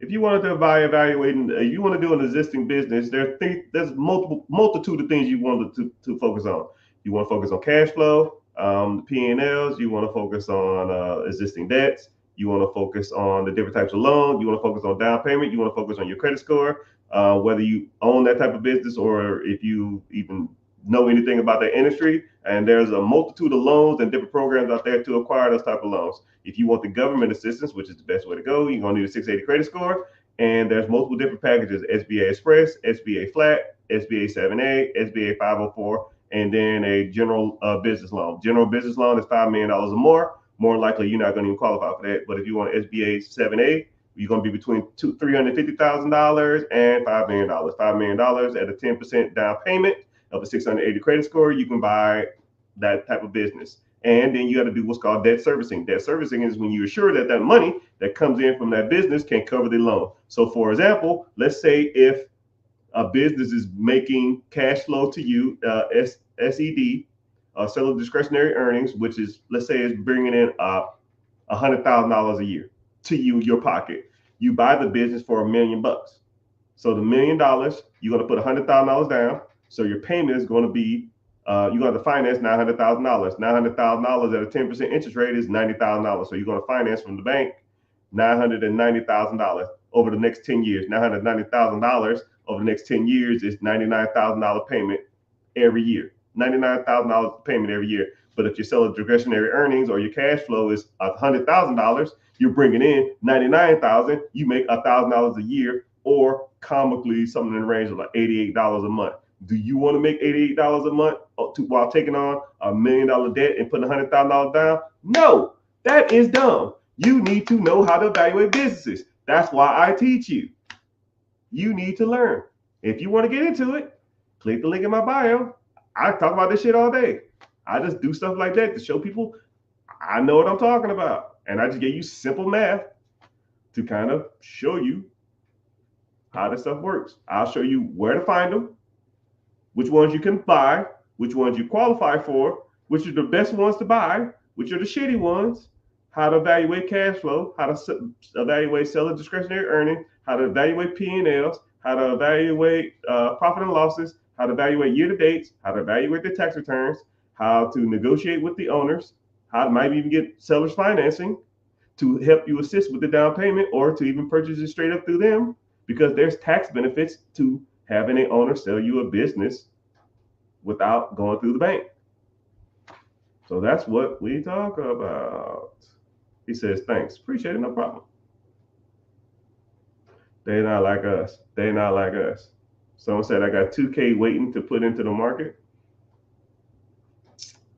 If you wanted to evaluate, if you want to do an existing business, there's multitude of things you want to focus on. You want to focus on cash flow, the P&Ls. You want to focus on existing debts. You want to focus on the different types of loans. You want to focus on down payment. You want to focus on your credit score, whether you own that type of business or if you even know anything about that industry. And there's a multitude of loans and different programs out there to acquire those type of loans. If you want the government assistance, which is the best way to go, you're going to need a 680 credit score. And there's multiple different packages: SBA Express, SBA Flat, SBA 7A, SBA 504, and then a general business loan. General business loan is $5 million or more. More likely, you're not going to even qualify for that. But if you want SBA 7A, you're going to be between $350,000 and $5 million. $5 million at a 10% down payment of a 680 credit score, you can buy that type of business. And then you got to do what's called debt servicing. Debt servicing is when you're sure that money that comes in from that business can cover the loan. So for example, let's say if a business is making cash flow to you, SED, seller discretionary earnings, which is, let's say, is bringing in $100,000 a year to you, your pocket. You buy the business for $1 million. So the $1 million, you're going to put $100,000 down. So your payment is going to be, you're going to have to finance $900,000. $900,000 at a 10% interest rate is $90,000. So you're going to finance from the bank $990,000 over the next 10 years. $990,000 over the next 10 years is $99,000 payment every year. $99,000 payment every year. But if you sell a discretionary earnings or your cash flow is $100,000, you're bringing in $99,000. You make $1,000 a year, or comically something in the range of like $88 a month. Do you want to make $88 a month while taking on $1 million debt and putting $100,000 down? No, that is dumb. You need to know how to evaluate businesses. That's why I teach you. You need to learn. If you want to get into it, click the link in my bio. I talk about this shit all day. I just do stuff like that to show people I know what I'm talking about. And I just gave you simple math to kind of show you how this stuff works. I'll show you where to find them, which ones you can buy, which ones you qualify for, which are the best ones to buy, which are the shitty ones, how to evaluate cash flow, how to evaluate seller discretionary earnings, how to evaluate P&Ls, how to evaluate profit and losses, how to evaluate year-to-dates, how to evaluate the tax returns, how to negotiate with the owners, how to might even get sellers financing to help you assist with the down payment or to even purchase it straight up through them, because there's tax benefits to having an owner sell you a business without going through the bank. So that's what we talk about. He says, thanks. Appreciate it. No problem. They're not like us. They're not like us. Someone said, I got 2K waiting to put into the market.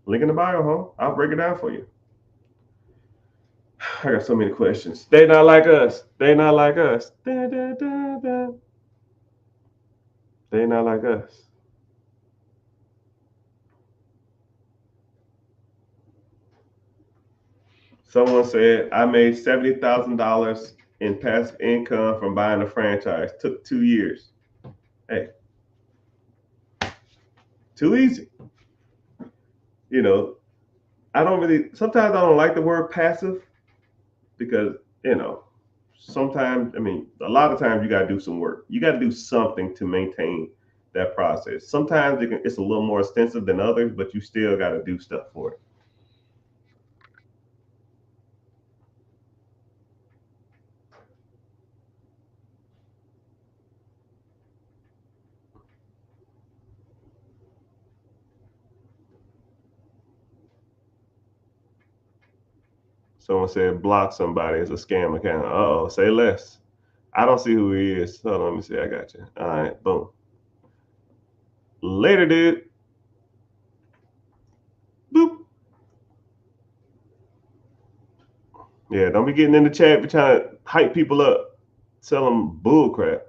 Link in the bio, huh? I'll break it down for you. I got so many questions. They're not like us. They're not like us. Da, da, da, da. They not like us. Someone said I made $70,000 in passive income from buying a franchise. Took 2 years. Hey, too easy. You know, I don't really. Sometimes I don't like the word passive because sometimes a lot of times you got to do some work. You got to do something to maintain that process. Sometimes it's a little more extensive than others, but you still got to do stuff for it. Someone said block somebody as a scam account. Uh-oh, say less. I don't see who he is. Hold on, let me see. I got you. All right, boom. Later, dude. Boop. Yeah, don't be getting in the chat be trying to hype people up, tell them bull crap.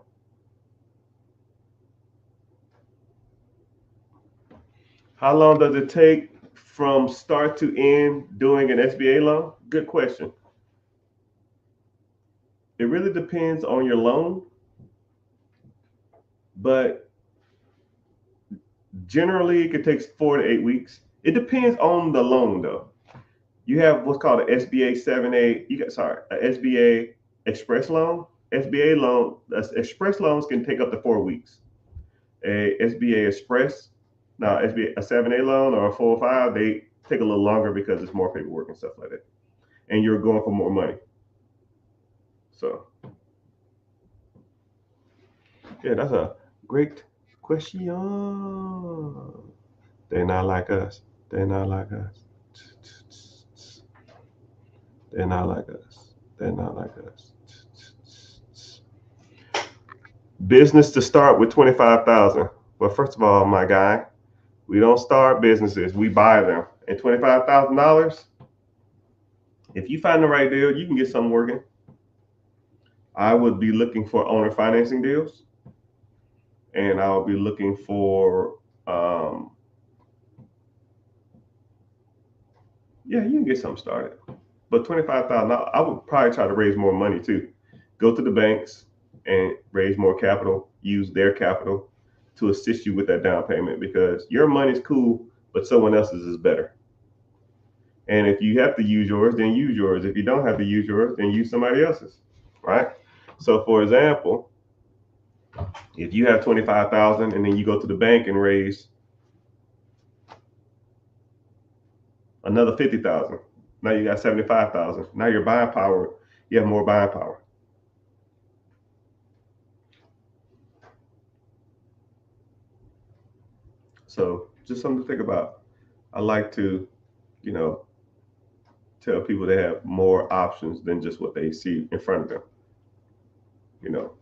How long does it take from start to end doing an SBA loan? Good question. It really depends on your loan, but generally it could take 4 to 8 weeks. It depends on the loan though. You have what's called an SBA 7A. An SBA express loan. SBA loan, express loans can take up to 4 weeks. A SBA express, now SBA a 7A loan or a 405, they take a little longer because it's more paperwork and stuff like that, and you're going for more money. So yeah, that's a great question. They're not like us. They're not like us. They're not like us. They're not like us. Business to start with 25,000. Well, first of all, my guy, we don't start businesses. We buy them. And $25,000, if you find the right deal, you can get something working. I would be looking for owner financing deals, and I'll be looking for yeah, you can get something started. But 25,000, I would probably try to raise more money too. Go to the banks and raise more capital. Use their capital to assist you with that down payment because your money's cool, but someone else's is better. And if you have to use yours, then use yours. If you don't have to use yours, then use somebody else's. Right? So, for example, if you have 25,000 and then you go to the bank and raise another 50,000, now you got 75,000. Now your buying power, you have more buying power. So just something to think about. I like to, you know, tell people they have more options than just what they see in front of them. You know,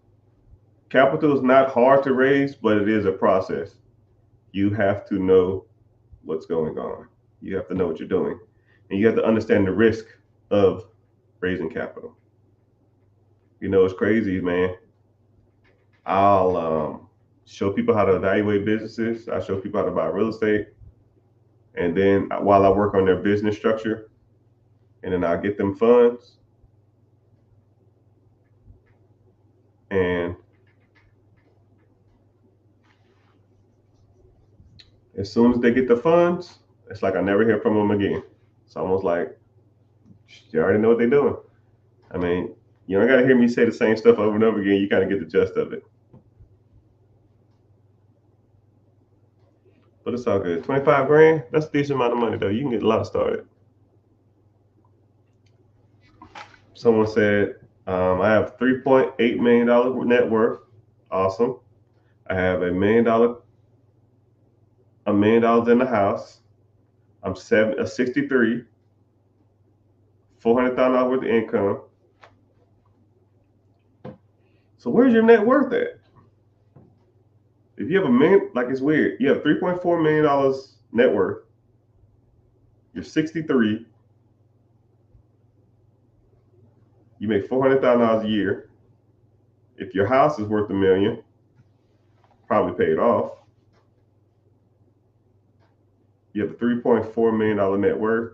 capital is not hard to raise, but it is a process. You have to know what's going on. You have to know what you're doing, and you have to understand the risk of raising capital. It's crazy, man. I'll show people how to evaluate businesses. I show people how to buy real estate, and then while I work on their business structure, and then I'll get them funds, and as soon as they get the funds, it's like I never hear from them again. It's almost like you already know what they're doing. I mean, you don't got to hear me say the same stuff over and over again. You kind of get the gist of it. But it's all good. 25 grand, that's a decent amount of money, though. You can get a lot started. Someone said, I have $3.8 million net worth. Awesome. I have $1 million in the house. I'm 63, $400,000 worth of income. So where's your net worth at? If you have like it's weird. You have $3.4 million net worth. You're 63. You make $400,000 a year. If your house is worth $1 million, probably paid off. You have a $3.4 million net worth.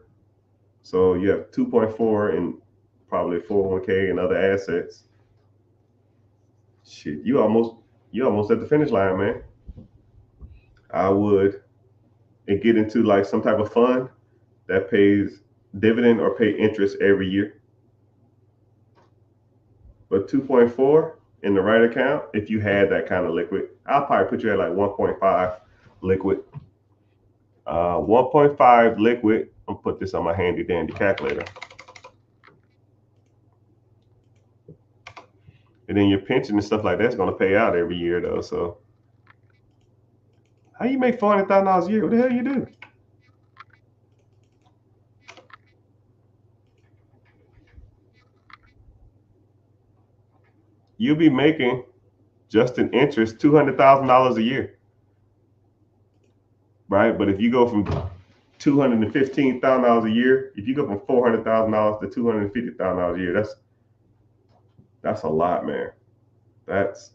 So you have 2.4 in probably 401k and other assets. Shit, you almost at the finish line, man. I would and get into like some type of fund that pays dividend or pay interest every year. But 2.4 in the right account, if you had that kind of liquid, I'll probably put you at like 1.5 liquid. 1.5 liquid. I'll put this on my handy dandy calculator. And then your pension and stuff like that's going to pay out every year though. So how you make $400,000 a year? What the hell you do? You'll be making just in interest $200,000 a year, right? But if you go from $215,000 a year, if you go from $400,000 to $250,000 a year, that's a lot, man. That's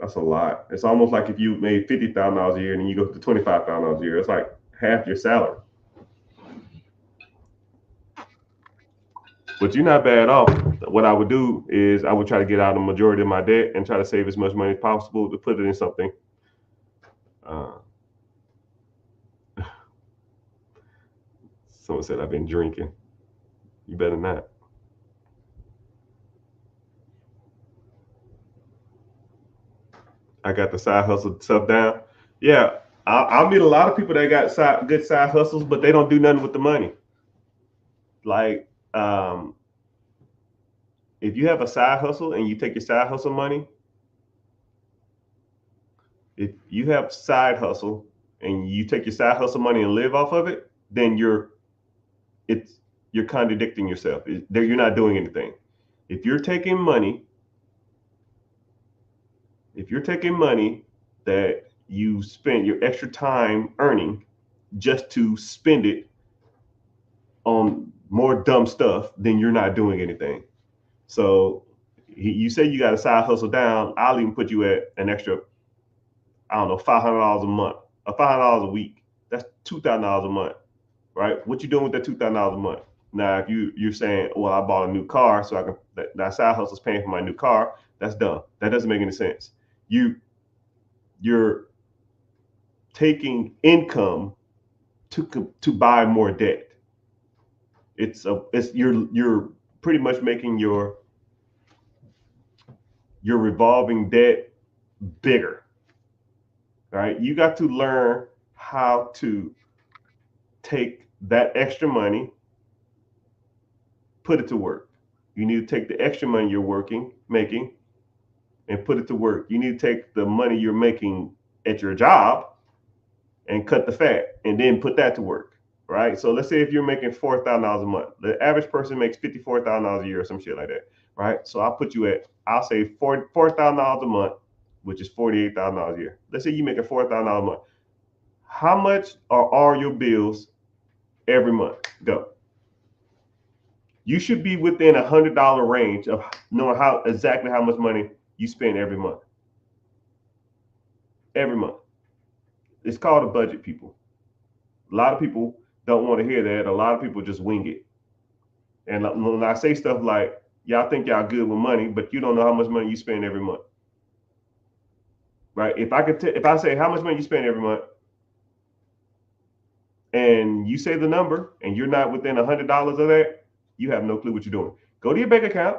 a lot. It's almost like if you made $50,000 a year and then you go to $25,000 a year. It's like half your salary. But you're not bad off. What I would do is I would try to get out the majority of my debt and try to save as much money as possible to put it in something. Someone said I've been drinking. You better not. I got the side hustle stuff down. Yeah, I'll meet a lot of people that got good side hustles, but they don't do nothing with the money. Like, if you have a side hustle and you take your side hustle money, if you have side hustle and you take your side hustle money and live off of it, then you're contradicting yourself. You're not doing anything. If you're taking money that you spend your extra time earning just to spend it on more dumb stuff, then you're not doing anything. So you say you got a side hustle down, I'll even put you at an extra, I don't know, $500 a month or $500 a week. That's $2,000 a month, right? What you doing with that $2,000 a month? Now, if you're saying, well, I bought a new car, so I can that side hustle is paying for my new car, that's dumb. That doesn't make any sense. You're taking income to buy more debt. You're pretty much making your revolving debt bigger, right? You got to learn how to take that extra money, put it to work. You need to take the extra money you're making, and put it to work. You need to take the money you're making at your job and cut the fat, and then put that to work, right? So let's say if you're making $4,000 a month, the average person makes $54,000 a year or some shit like that, right? So I'll say $4,000 a month, which is $48,000 a year. Let's say you're making $4,000 a month. How much are all your bills every month? Go. You should be within $100 range of knowing exactly how much money you spend every month. Every month. It's called a budget, people. A lot of people don't want to hear that. A lot of people just wing it. And when I say stuff like, y'all think y'all good with money, but you don't know how much money you spend every month. Right? If I say how much money you spend every month, and you say the number, and you're not within $100 of that, you have no clue what you're doing. Go to your bank account,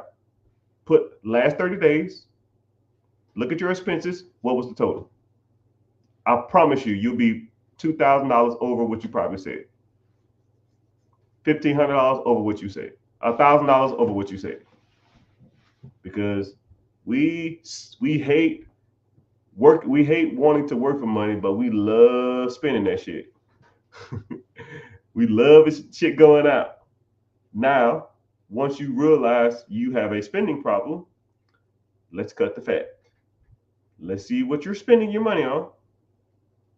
put last 30 days, look at your expenses. What was the total? I promise you'll be $2,000 over what you probably said. $1,500 over what you said. $1,000 over what you said. Because we hate work. We hate wanting to work for money, but we love spending that shit. We love shit going out. Now, once you realize you have a spending problem, let's cut the fat. Let's see what you're spending your money on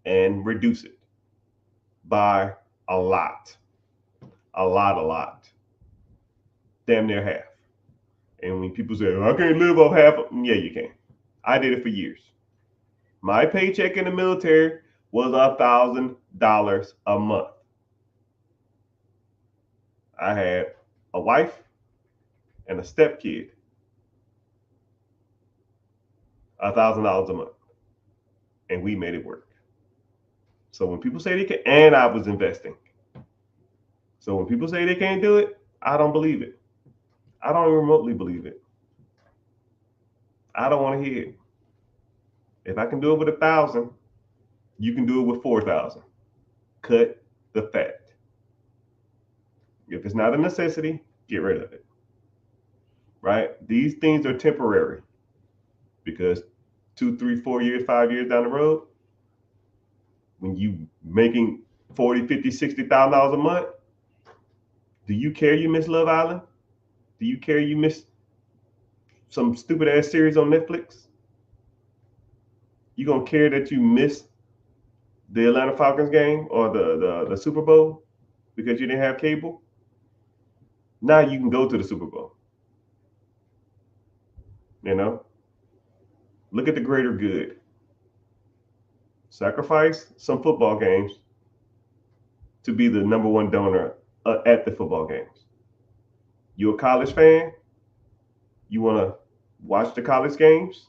and reduce it by a lot. A lot. Damn near half. And when people say, I can't live off half, yeah, you can. I did it for years. My paycheck in the military was $1,000 a month. I had a wife and a stepkid. $1,000 a month. And we made it work. So when people say they can, and I was investing. So when people say they can't do it, I don't believe it. I don't even remotely believe it. I don't want to hear it. If I can do it with 1,000, you can do it with 4,000. Cut the fat. If it's not a necessity, get rid of it. Right? These things are temporary because 2, 3, 4 years, 5 years down the road, when you making $40,000, $50,000, $60,000 a month, do you care you miss Love Island? Do you care you miss some stupid ass series on Netflix? You gonna care that you missed the Atlanta Falcons game or the Super Bowl because you didn't have cable? Now you can go to the Super Bowl. You know? Look at the greater good. Sacrifice some football games to be the number one donor at the football games. You a college fan? You want to watch the college games?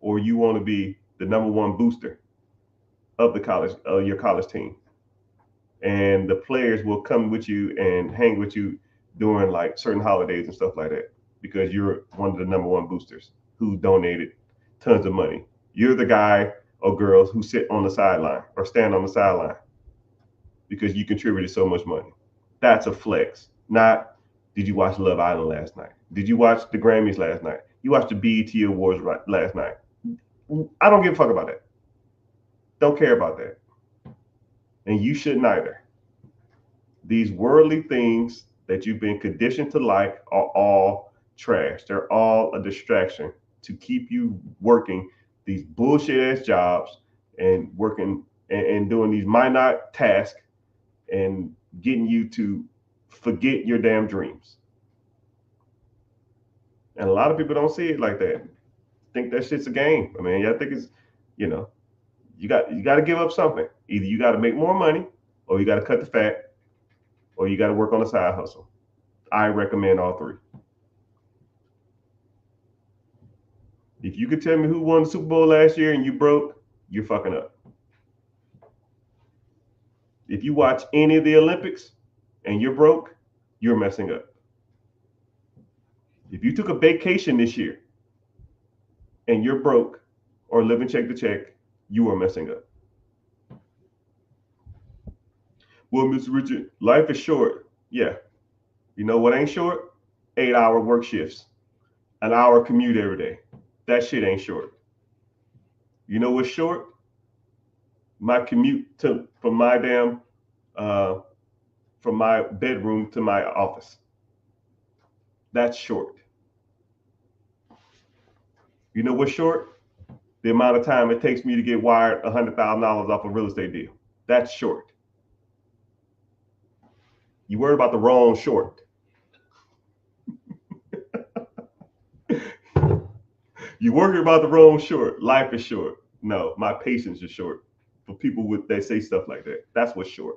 Or you want to be the number one booster of the college, your college team? And the players will come with you and hang with you during like certain holidays and stuff like that because you're one of the number one boosters who donated tons of money. You're the guy or girls who sit on the sideline or stand on the sideline because you contributed so much money. That's a flex. Not, did you watch Love Island last night? Did you watch the Grammys last night? You watched the BET Awards last night? I don't give a fuck about that. Don't care about that. And you shouldn't either. These worldly things that you've been conditioned to like are all trash. They're all a distraction to keep you working these bullshit ass jobs and working and doing these minor tasks and getting you to forget your damn dreams. And a lot of people don't see it like that. Think that shit's a game. I mean, I think it's, you know, you got to give up something. Either you got to make more money, or you got to cut the fat, or you got to work on a side hustle. I recommend all three. If you could tell me who won the Super Bowl last year and you broke, you're fucking up. If you watch any of the Olympics and you're broke, you're messing up. If you took a vacation this year and you're broke or living check to check, you are messing up. Well, Mr. Richard, life is short. Yeah. You know what ain't short? 8-hour work shifts, an hour commute every day. That shit ain't short. You know what's short? My commute from my bedroom to my office. That's short. You know what's short? The amount of time it takes me to get wired $100,000 off a real estate deal. That's short. You worry about the wrong short. You worry about the wrong short. Life is short. No, my patience is short. For people that say stuff like that, that's what's short.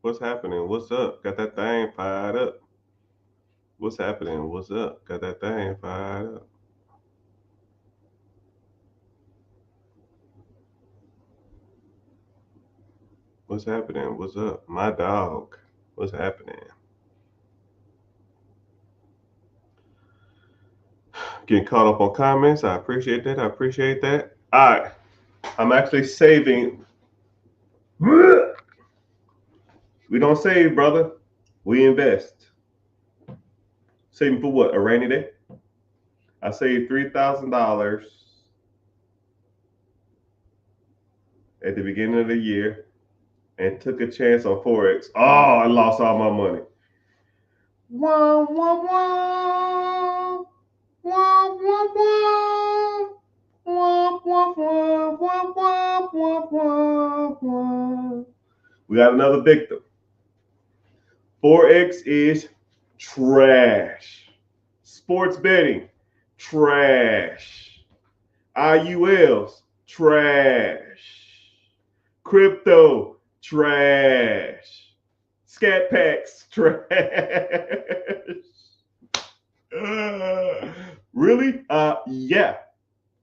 What's happening? What's up? Got that thing fired up. What's happening? What's up? Got that thing fired up. What's happening? What's up? My dog. What's happening? Getting caught up on comments. I appreciate that. I appreciate that. All right. I'm actually saving. We don't save, brother. We invest. Saving for what? A rainy day? I saved $3,000 at the beginning of the year and took a chance on Forex. Oh, I lost all my money. Wah, wah, wah. Wah, wah, wah. Wah, wah, wah, wah, wah, wah, wah, wah. We got another victim. Forex is trash. Sports betting, trash. IULs, trash. Crypto, trash. Scat packs, trash. Really? Yeah,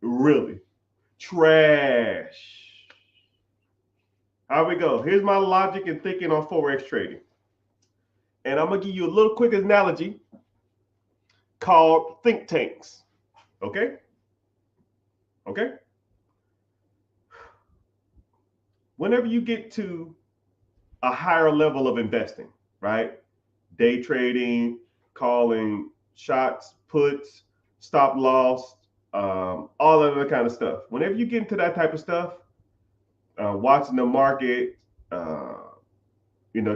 really. Trash. How we go? Here's my logic and thinking on Forex trading. And I'm going to give you a little quick analogy called think tanks. Okay? Okay? Whenever you get to a higher level of investing, right? Day trading, calling shots, puts, stop loss, all of that kind of stuff. Whenever you get into that type of stuff, watching the market,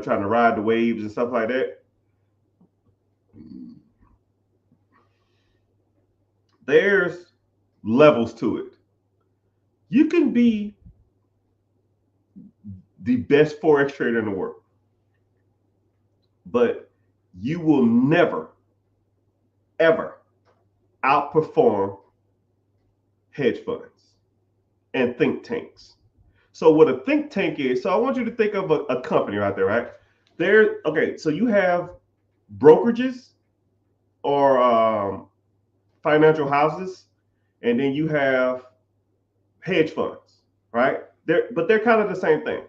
trying to ride the waves and stuff like that, there's levels to it. You can be the best Forex trader in the world, but you will never, ever outperform hedge funds and think tanks. So what a think tank is, so I want you to think of a company right there, right? Okay, so you have brokerages or financial houses, and then you have hedge funds, right? But they're kind of the same thing.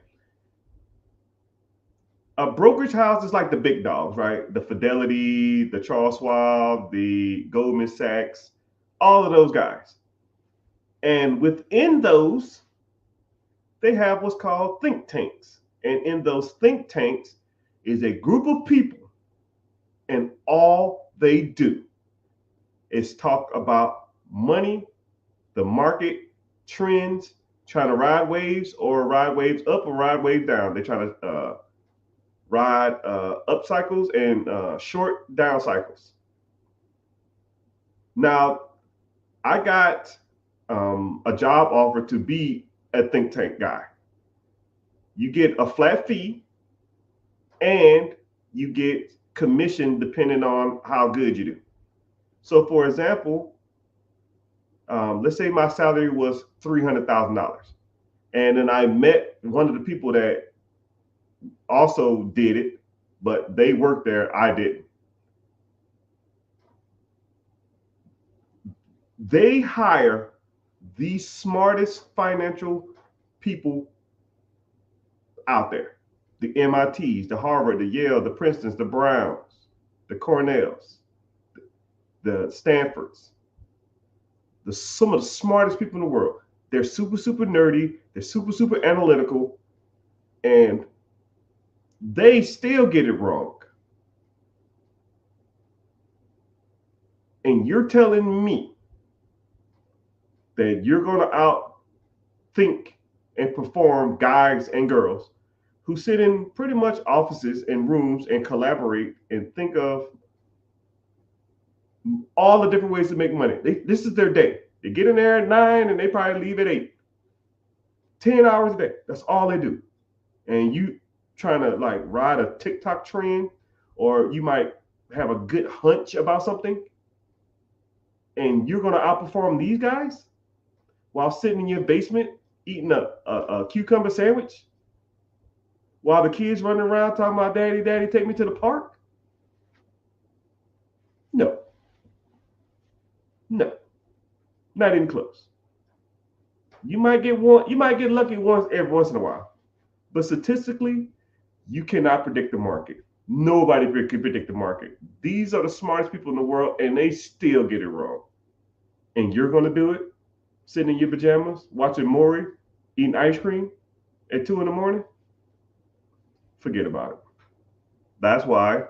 A brokerage house is like the big dogs, right? The Fidelity, the Charles Schwab, the Goldman Sachs, all of those guys. And within those, they have what's called think tanks. And in those think tanks is a group of people, and all they do is talk about money, the market, trends, trying to ride waves or ride waves up or ride waves down. They're trying to ride up cycles and short down cycles. Now, I got a job offer to be a think tank guy. You get a flat fee and you get commission depending on how good you do. So, for example, let's say my salary was $300,000, and then I met one of the people that also did it, but they worked there, I didn't. They hire the smartest financial people out there. The MITs, the Harvard, the Yale, the Princetons, the Browns, the Cornells, the Stanfords, some of the smartest people in the world. They're super, super nerdy. They're super, super analytical. And they still get it wrong. And you're telling me that you're going to outthink and perform guys and girls who sit in pretty much offices and rooms and collaborate and think of all the different ways to make money. This is their day. They get in there at 9 and they probably leave at 8. 10 hours a day. That's all they do. And you trying to like ride a TikTok trend, or you might have a good hunch about something, and you're going to outperform these guys while sitting in your basement eating a cucumber sandwich while the kids running around talking about daddy, daddy, take me to the park? No, not even close. You might get lucky every once in a while, but statistically, you cannot predict the market. Nobody can predict the market. These are the smartest people in the world, and they still get it wrong. And you're going to do it sitting in your pajamas, watching Maury, eating ice cream at 2 a.m? Forget about it. That's why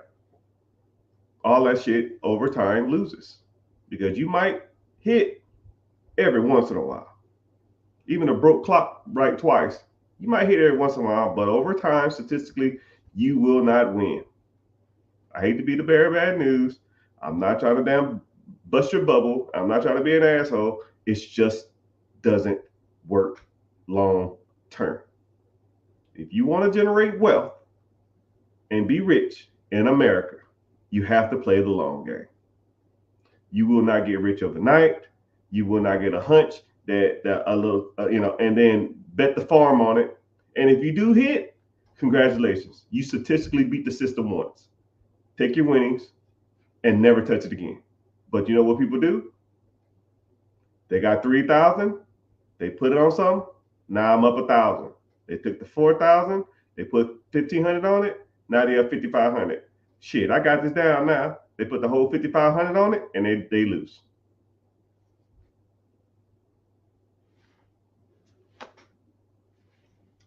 all that shit over time loses. Because you might hit every once in a while. Even a broke clock right twice. You might hit every once in a while, but over time, statistically, you will not win. I hate to be the bearer of bad news. I'm not trying to damn bust your bubble. I'm not trying to be an asshole. It just doesn't work long term. If you want to generate wealth and be rich in America, you have to play the long game. You will not get rich overnight. You will not get a hunch that a little, and then bet the farm on it. And if you do hit, congratulations. You statistically beat the system once. Take your winnings and never touch it again. But you know what people do? They got 3,000. They put it on something. Now I'm up 1,000. They took the 4,000. They put 1,500 on it. Now they have 5,500. Shit, I got this down now. They put the whole 5,500 on it and they lose.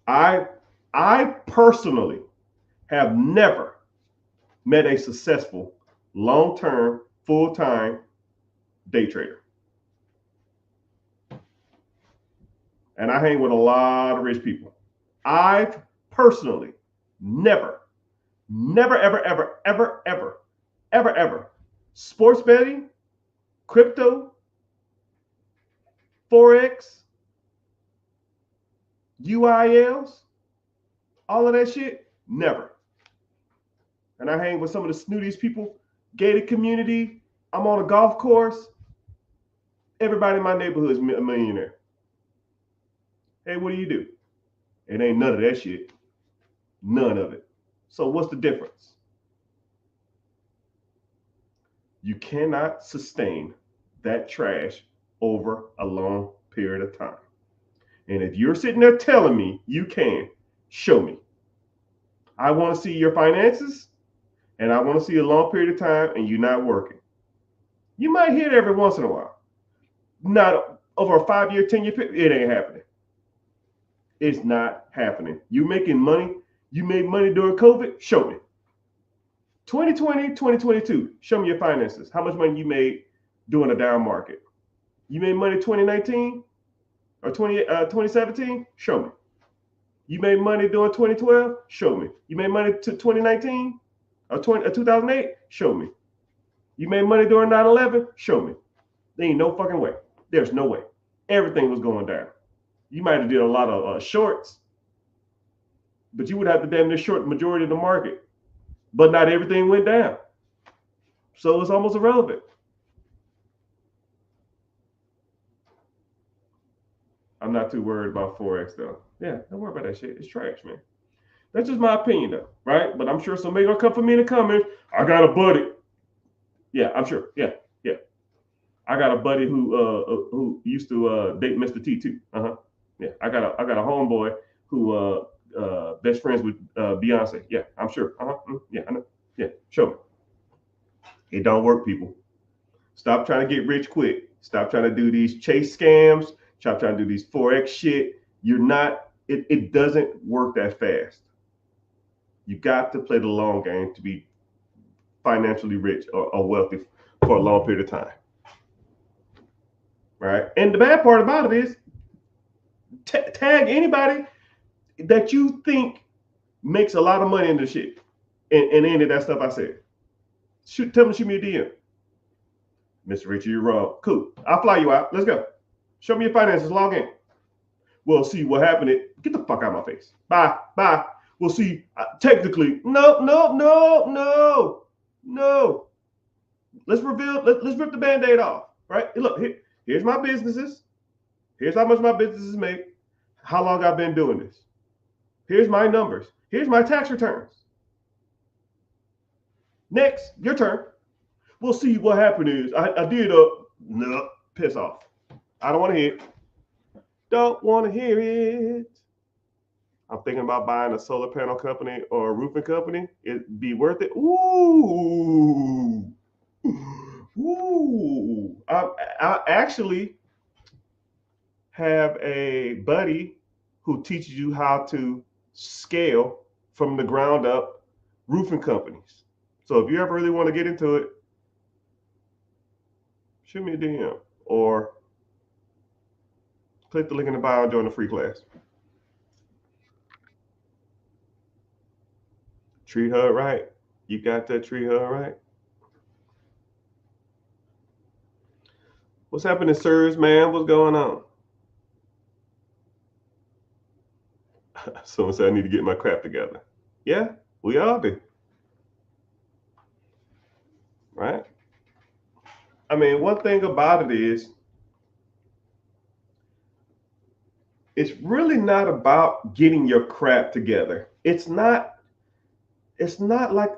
I personally have never met a successful long-term full-time day trader. And I hang with a lot of rich people. I've personally never, ever, sports betting, crypto, Forex, UILs, all of that shit, never. And I hang with some of the snootiest people, gated community. I'm on a golf course. Everybody in my neighborhood is a millionaire. Hey, what do you do? It ain't none of that shit. None of it. So what's the difference? You cannot sustain that trash over a long period of time. And if you're sitting there telling me you can, show me. I want to see your finances, and I want to see a long period of time, and you're not working. You might hit it every once in a while. Not over a 5-year, 10-year period. It ain't happening. It's not happening. You making money. You made money during COVID. Show me. 2020, 2022. Show me your finances. How much money you made during a down market? You made money 2019 or 2017? Show me. You made money during 2012? Show me. You made money to 2019 or 2008? Show me. You made money during 9/11? Show me. There ain't no fucking way. There's no way. Everything was going down. You might have did a lot of shorts, but you would have to damn near short the majority of the market. But not everything went down. So it's almost irrelevant. I'm not too worried about Forex though. Yeah, don't worry about that shit. It's trash, man. That's just my opinion though, right? But I'm sure somebody gonna come for me in the comments. I got a buddy. Yeah, I'm sure. Yeah. I got a buddy who used to date Mr. T too. Yeah, I got a homeboy who best friends with Beyonce. Yeah, I'm sure. Yeah, I know. Yeah, show me. It don't work, people. Stop trying to get rich quick. Stop trying to do these chase scams. Stop trying to do these Forex shit. You're not. It doesn't work that fast. You got to play the long game to be financially rich or wealthy for a long period of time. Right? And the bad part about it is tag anybody that you think makes a lot of money in this shit and any of that stuff I said. Tell me, shoot me a DM. Mr. Richard, you're wrong. Cool. I'll fly you out. Let's go. Show me your finances. Log in. We'll see what happened. Get the fuck out of my face. Bye. We'll see. Technically, no. Let's rip the Band-Aid off. Right? Look, here's my businesses. Here's how much my businesses make. How long I've been doing this. Here's my numbers. Here's my tax returns. Next, your turn. We'll see what happened is I did no, piss off. I don't want to hear it. Don't want to hear it. I'm thinking about buying a solar panel company or a roofing company. It'd be worth it. Ooh. I actually have a buddy who teaches you how to scale from the ground up roofing companies. So if you ever really want to get into it, shoot me a DM. or click the link in the bio and join the free class. Treat her right. You got that, treat her right. What's happening, sirs, man? What's going on? Someone said I need to get my crap together. Yeah, we all do. Right? I mean, one thing about it is, it's really not about getting your crap together. It's not like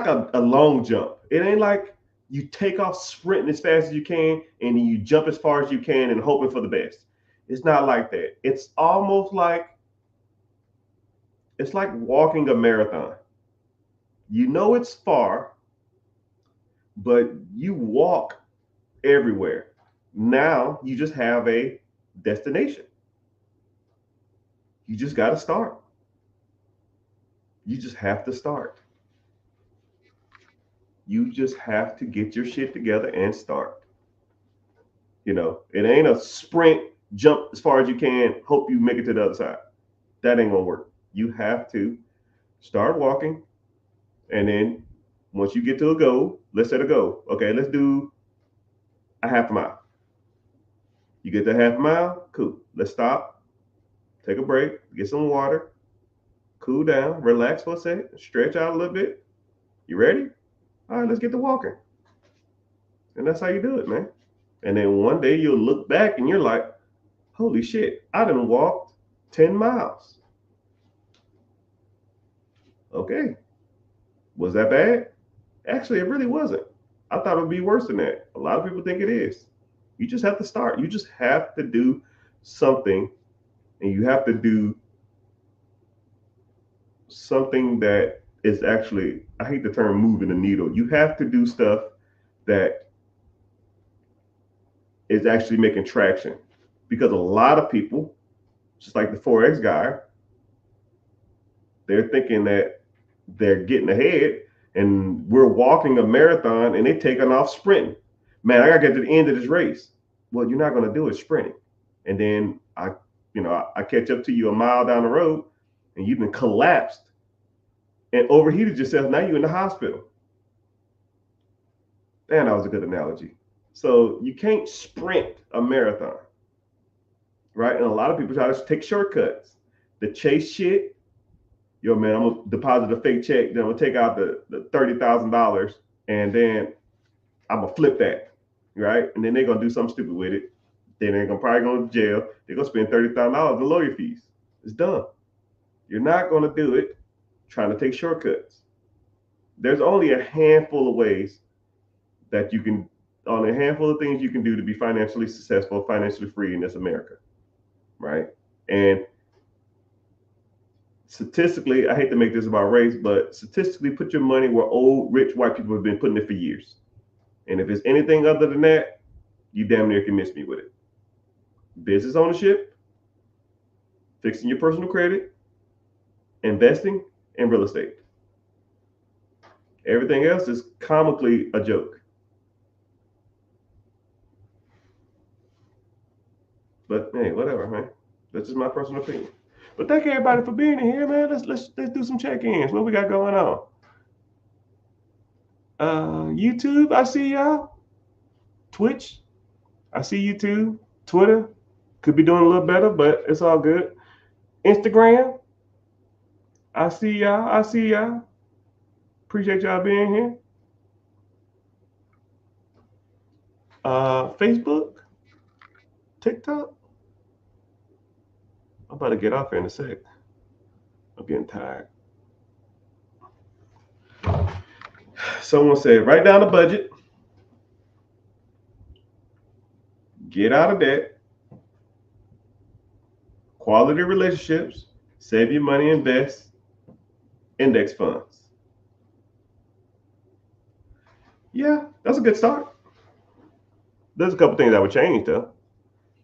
a long jump. It ain't like you take off sprinting as fast as you can and then you jump as far as you can and hoping for the best. It's not like that. It's almost like walking a marathon. You know it's far, but you walk everywhere. Now you just have a destination. You just got to start. You just have to start. You just have to get your shit together and start. You know, it ain't a sprint, jump as far as you can, hope you make it to the other side. That ain't gonna work. You have to start walking, and then once you get to a goal, let's set a goal. Okay, let's do a half a mile. You get that half a mile, cool. Let's stop, take a break, get some water, cool down, relax for a second, stretch out a little bit. You ready? All right, let's get to walking. And that's how you do it, man. And then one day you'll look back and you're like, holy shit, I done walked 10 miles. Okay. Was that bad? Actually, it really wasn't. I thought it would be worse than that. A lot of people think it is. You just have to start. You just have to do something, and you have to do something that is actually, I hate the term moving the needle. You have to do stuff that is actually making traction, because a lot of people, just like the Forex guy, they're thinking that they're getting ahead, and we're walking a marathon and they taking off sprinting. Man, I gotta get to the end of this race. Well, you're not gonna do it sprinting. And then I catch up to you a mile down the road and you've been collapsed and overheated yourself. Now you're in the hospital. Man, that was a good analogy. So you can't sprint a marathon, right? And a lot of people try to take shortcuts. The chase shit, yo, man, I'm gonna deposit a fake check, then I'm gonna take out the $30,000, and then I'm gonna flip that, right? And then they're gonna do something stupid with it. Then they're gonna probably go to jail. They're gonna spend $30,000 in lawyer fees. It's done. You're not gonna do it trying to take shortcuts. There's only a handful of ways that you can, on a handful of things you can do to be financially successful, financially free in this America, right? And statistically, I hate to make this about race, but statistically, put your money where old, rich white people have been putting it for years. And if it's anything other than that, you damn near can miss me with it. Business ownership, fixing your personal credit, investing, and real estate. Everything else is comically a joke. But hey, whatever, man. That's just my personal opinion. But thank everybody for being here, man. Let's do some check-ins. What we got going on? YouTube, I see y'all. Twitch, I see you too. Twitter, could be doing a little better, but it's all good. Instagram, I see y'all. I see y'all. Appreciate y'all being here. Facebook, TikTok. I'm about to get off here in a sec. I'm getting tired. Someone said, write down a budget, get out of debt, quality relationships, save your money, invest, index funds. Yeah, that's a good start. There's a couple things I would change though.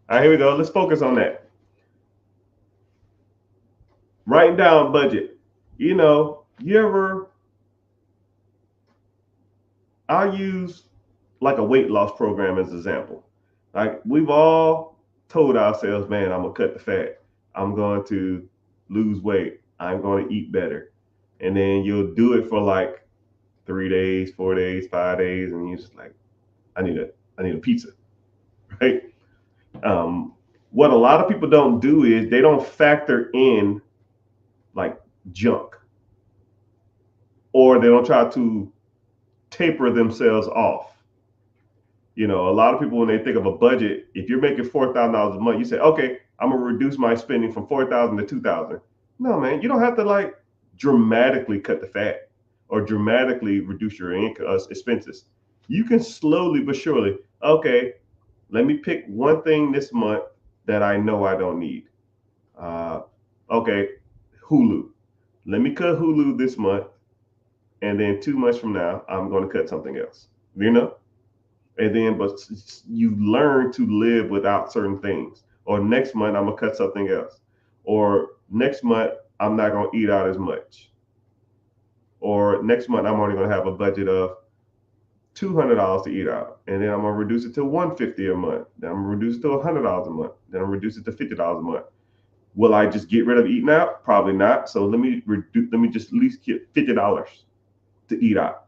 All right, here we go. Let's focus on that. Writing down budget. You know, I'll use like a weight loss program as an example. Like we've all told ourselves, man, I'm gonna cut the fat. I'm going to lose weight. I'm going to eat better. And then you'll do it for like 3 days, 4 days, 5 days, and you're just like, I need a pizza, right? Um, what a lot of people don't do is they don't factor in like junk, or they don't try to taper themselves off. You know, a lot of people when they think of a budget, if you're making $4,000 a month, you say, okay, I'm gonna reduce my spending from 4,000 to 2,000. No, man, you don't have to like dramatically cut the fat or dramatically reduce your expenses. You can slowly but surely, okay, let me pick one thing this month that I know I don't need. Uh, okay, Hulu. Let me cut Hulu this month, and then 2 months from now, I'm going to cut something else. You know, and then but you learn to live without certain things. Or next month, I'm gonna cut something else. Or next month, I'm not gonna eat out as much. Or next month, I'm only gonna have a budget of $200 to eat out, and then I'm gonna reduce it to $150 a month. Then I'm gonna reduce it to $100 a month. Then I'm gonna reduce it to $50 a month. Will I just get rid of eating out? Probably not. So let me reduce. Let me just at least get $50 to eat out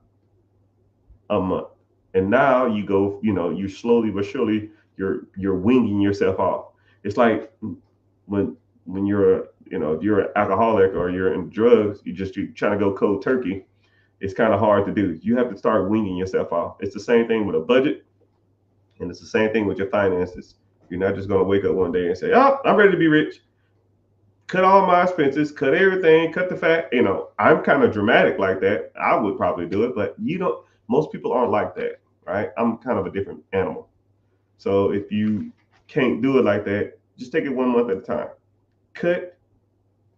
a month. And now you go, you know, you slowly but surely you're winging yourself off. It's like when you're, you know, if you're an alcoholic or you're in drugs, you're trying to go cold turkey. It's kind of hard to do. You have to start winging yourself off. It's the same thing with a budget, and it's the same thing with your finances. You're not just going to wake up one day and say, "Oh, I'm ready to be rich." Cut all my expenses, cut everything, cut the fat. You know, I'm kind of dramatic like that. I would probably do it, but you don't. Most people aren't like that, right? I'm kind of a different animal. So if you can't do it like that, just take it 1 month at a time. Cut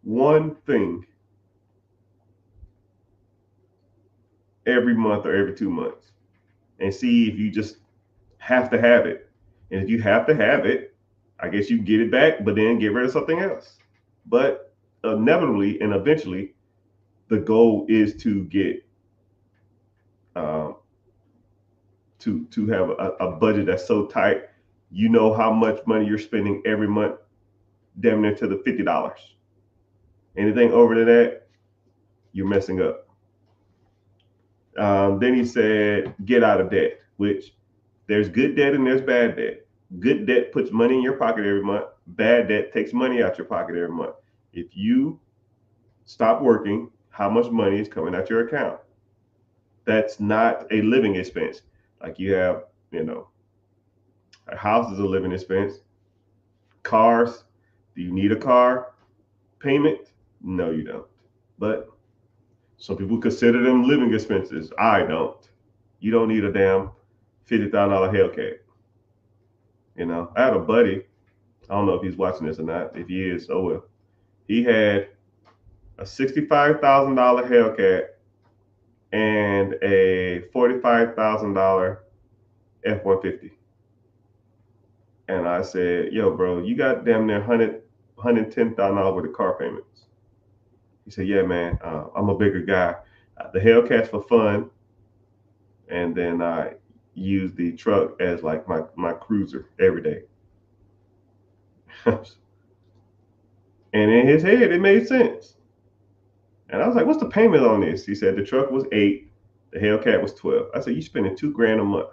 one thing every month or every 2 months and see if you just have to have it. And if you have to have it, I guess you get it back, but then get rid of something else. But inevitably and eventually, the goal is to get um, to have a budget that's so tight, you know how much money you're spending every month, damn near to the $50. Anything over to that, you're messing up. Then he said, get out of debt, which there's good debt and there's bad debt. Good debt puts money in your pocket every month. Bad debt takes money out your pocket every month. If you stop working, how much money is coming out your account? That's not a living expense. Like you have, you know, a house is a living expense. Cars, do you need a car payment? No, you don't. But some people consider them living expenses. I don't. You don't need a damn $50,000 Hellcat. You know, I had a buddy. I don't know if he's watching this or not. If he is, oh well. He had a $65,000 Hellcat and a $45,000 F-150. And I said, yo, bro, you got damn near $110,000 worth of car payments. He said, yeah, man, I'm a bigger guy. The Hellcat's for fun. And then I use the truck as like my cruiser every day. And in his head, it made sense. And I was like, what's the payment on this? He said the truck was 8, the Hellcat was 12. I said, you spending $2,000 a month.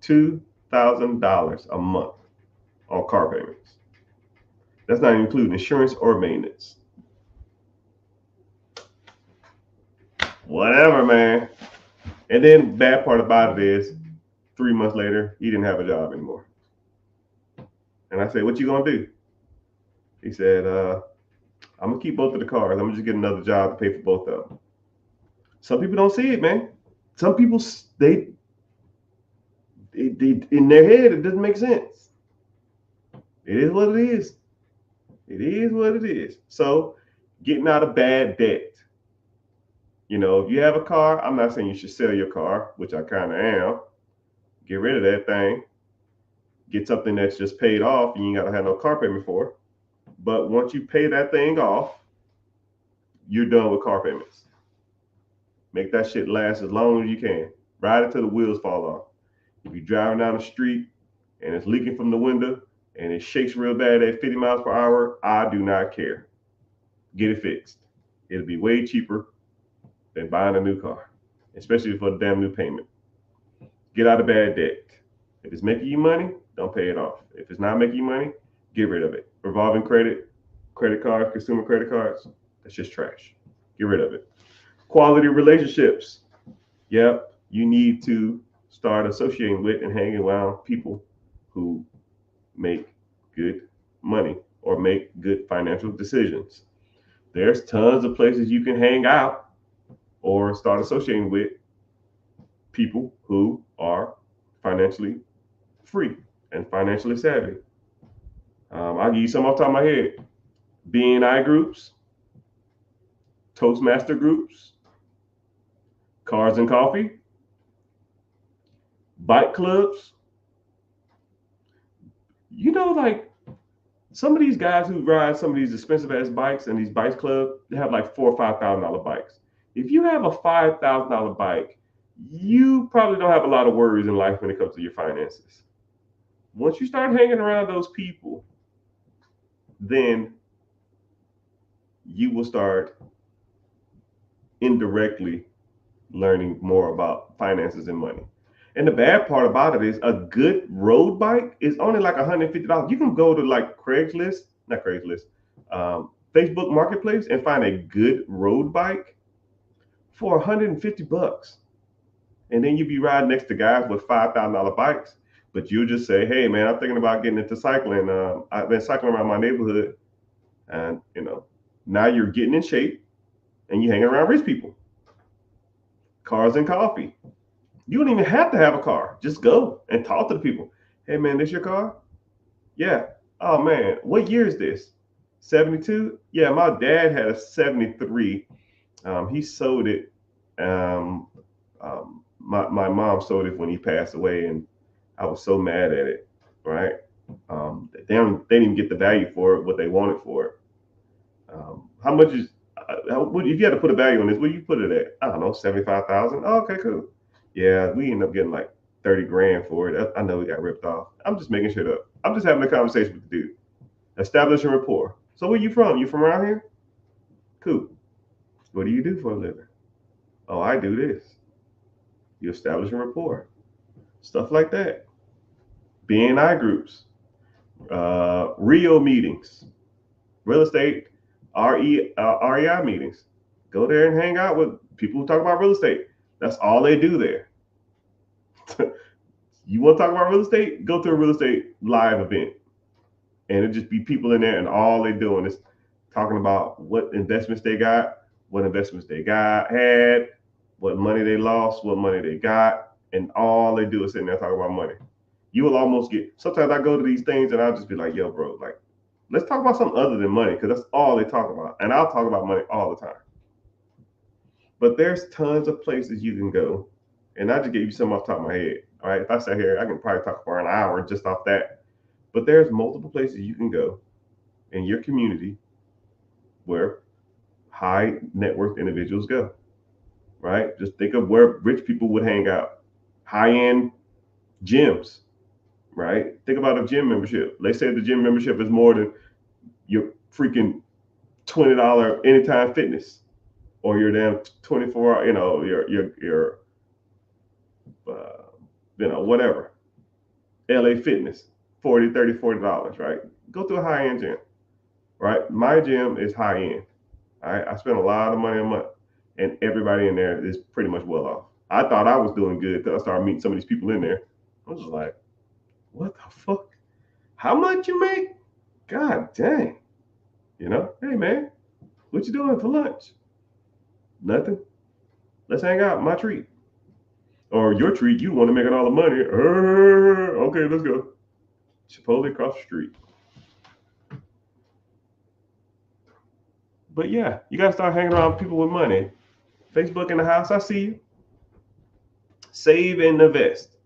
$2,000 a month on car payments. That's not including insurance or maintenance. Whatever, man. And then bad part about it is 3 months later, he didn't have a job anymore. And I said, what you gonna do? He said, I'm gonna keep both of the cars. I'm gonna just get another job to pay for both of them. Some people don't see it, man. Some people they in their head it doesn't make sense. It is what it is. It is what it is. So getting out of bad debt. You know, if you have a car, I'm not saying you should sell your car, which I kind of am. Get rid of that thing. Get something that's just paid off and you ain't gotta have no car payment for. But once you pay that thing off, you're done with car payments. Make that shit last as long as you can. Ride it till the wheels fall off. If you're driving down the street and it's leaking from the window and it shakes real bad at 50 miles per hour, I do not care. Get it fixed. It'll be way cheaper than buying a new car, especially for the damn new payment. Get out of bad debt. If it's making you money, don't pay it off. If it's not making you money, get rid of it. Revolving credit, credit cards, consumer credit cards, that's just trash. Get rid of it. Quality relationships. Yep, you need to start associating with and hanging around people who make good money or make good financial decisions. There's tons of places you can hang out or start associating with people who are financially free and financially savvy. I'll give you some off the top of my head. BNI groups, Toastmaster groups, Cars and Coffee, bike clubs. You know, like some of these guys who ride some of these expensive ass bikes and these bikes club, they have like $4,000 or $5,000 bikes. If you have a $5,000 bike, you probably don't have a lot of worries in life when it comes to your finances. Once you start hanging around those people, then you will start indirectly learning more about finances and money. And the bad part about it is a good road bike is only like $150. You can go to like Craigslist, not Craigslist, Facebook Marketplace and find a good road bike for $150. And then you'd be riding next to guys with $5,000 bikes. But you'll just say, hey, man, I'm thinking about getting into cycling. I've been cycling around my neighborhood. And, now you're getting in shape and you're hanging around rich people. Cars and Coffee. You don't even have to have a car. Just go and talk to the people. Hey, man, this your car? Yeah. Oh, man, what year is this? 72? Yeah, my dad had a 73. He sold it. My mom sold it when he passed away, and I was so mad at it, right? They didn't even get the value for it, what they wanted for it. How much is, if you had to put a value on this, what do you put it at? I don't know, 75,000. Oh, okay, cool. Yeah, we ended up getting like 30 grand for it. I know we got ripped off. I'm just making shit up. I'm just having a conversation with the dude. Establishing rapport. So where you from? You from around here? Cool. What do you do for a living? Oh, I do this. You establish a rapport. Stuff like that. BNI groups. REO meetings. Real estate, REI meetings. Go there and hang out with people who talk about real estate. That's all they do there. You want to talk about real estate? Go to a real estate live event. And it just be people in there, and all they're doing is talking about what investments they got, what investments they had, what money they lost, what money they got, and all they do is sitting there talking about money. You will almost get, sometimes I go to these things and I'll just be like, yo, bro, like, let's talk about something other than money, because that's all they talk about. And I'll talk about money all the time. But there's tons of places you can go. And I just gave you some off the top of my head. All right. If I sat here, I can probably talk for an hour just off that. But there's multiple places you can go in your community where high net worth individuals go. Right? Just think of where rich people would hang out. High-end gyms. Right? Think about a gym membership. Let's say the gym membership is more than your freaking $20 Anytime Fitness, or your damn 24, your whatever, LA Fitness, $40, right? Go to a high-end gym, right? My gym is high-end. All right, I spend a lot of money a month, and everybody in there is pretty much well off. I thought I was doing good until I started meeting some of these people in there. I was just like, what the fuck? How much you make? God dang. Hey man, what you doing for lunch? Nothing. Let's hang out. My treat. Or your treat, you want to make all the money. Okay, let's go. Chipotle across the street. But yeah, you gotta start hanging around people with money. Facebook in the house, I see you. Save and invest.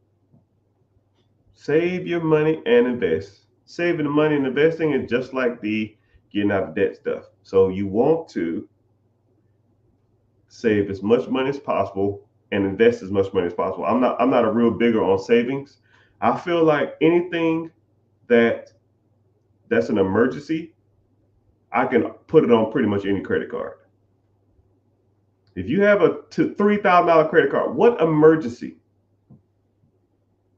Save your money and invest. Saving the money and investing is just like the getting out of debt stuff. So you want to save as much money as possible and invest as much money as possible. I'm not a real bigger on savings. I feel like anything that's an emergency, I can put it on pretty much any credit card. If you have a $3,000 credit card, what emergency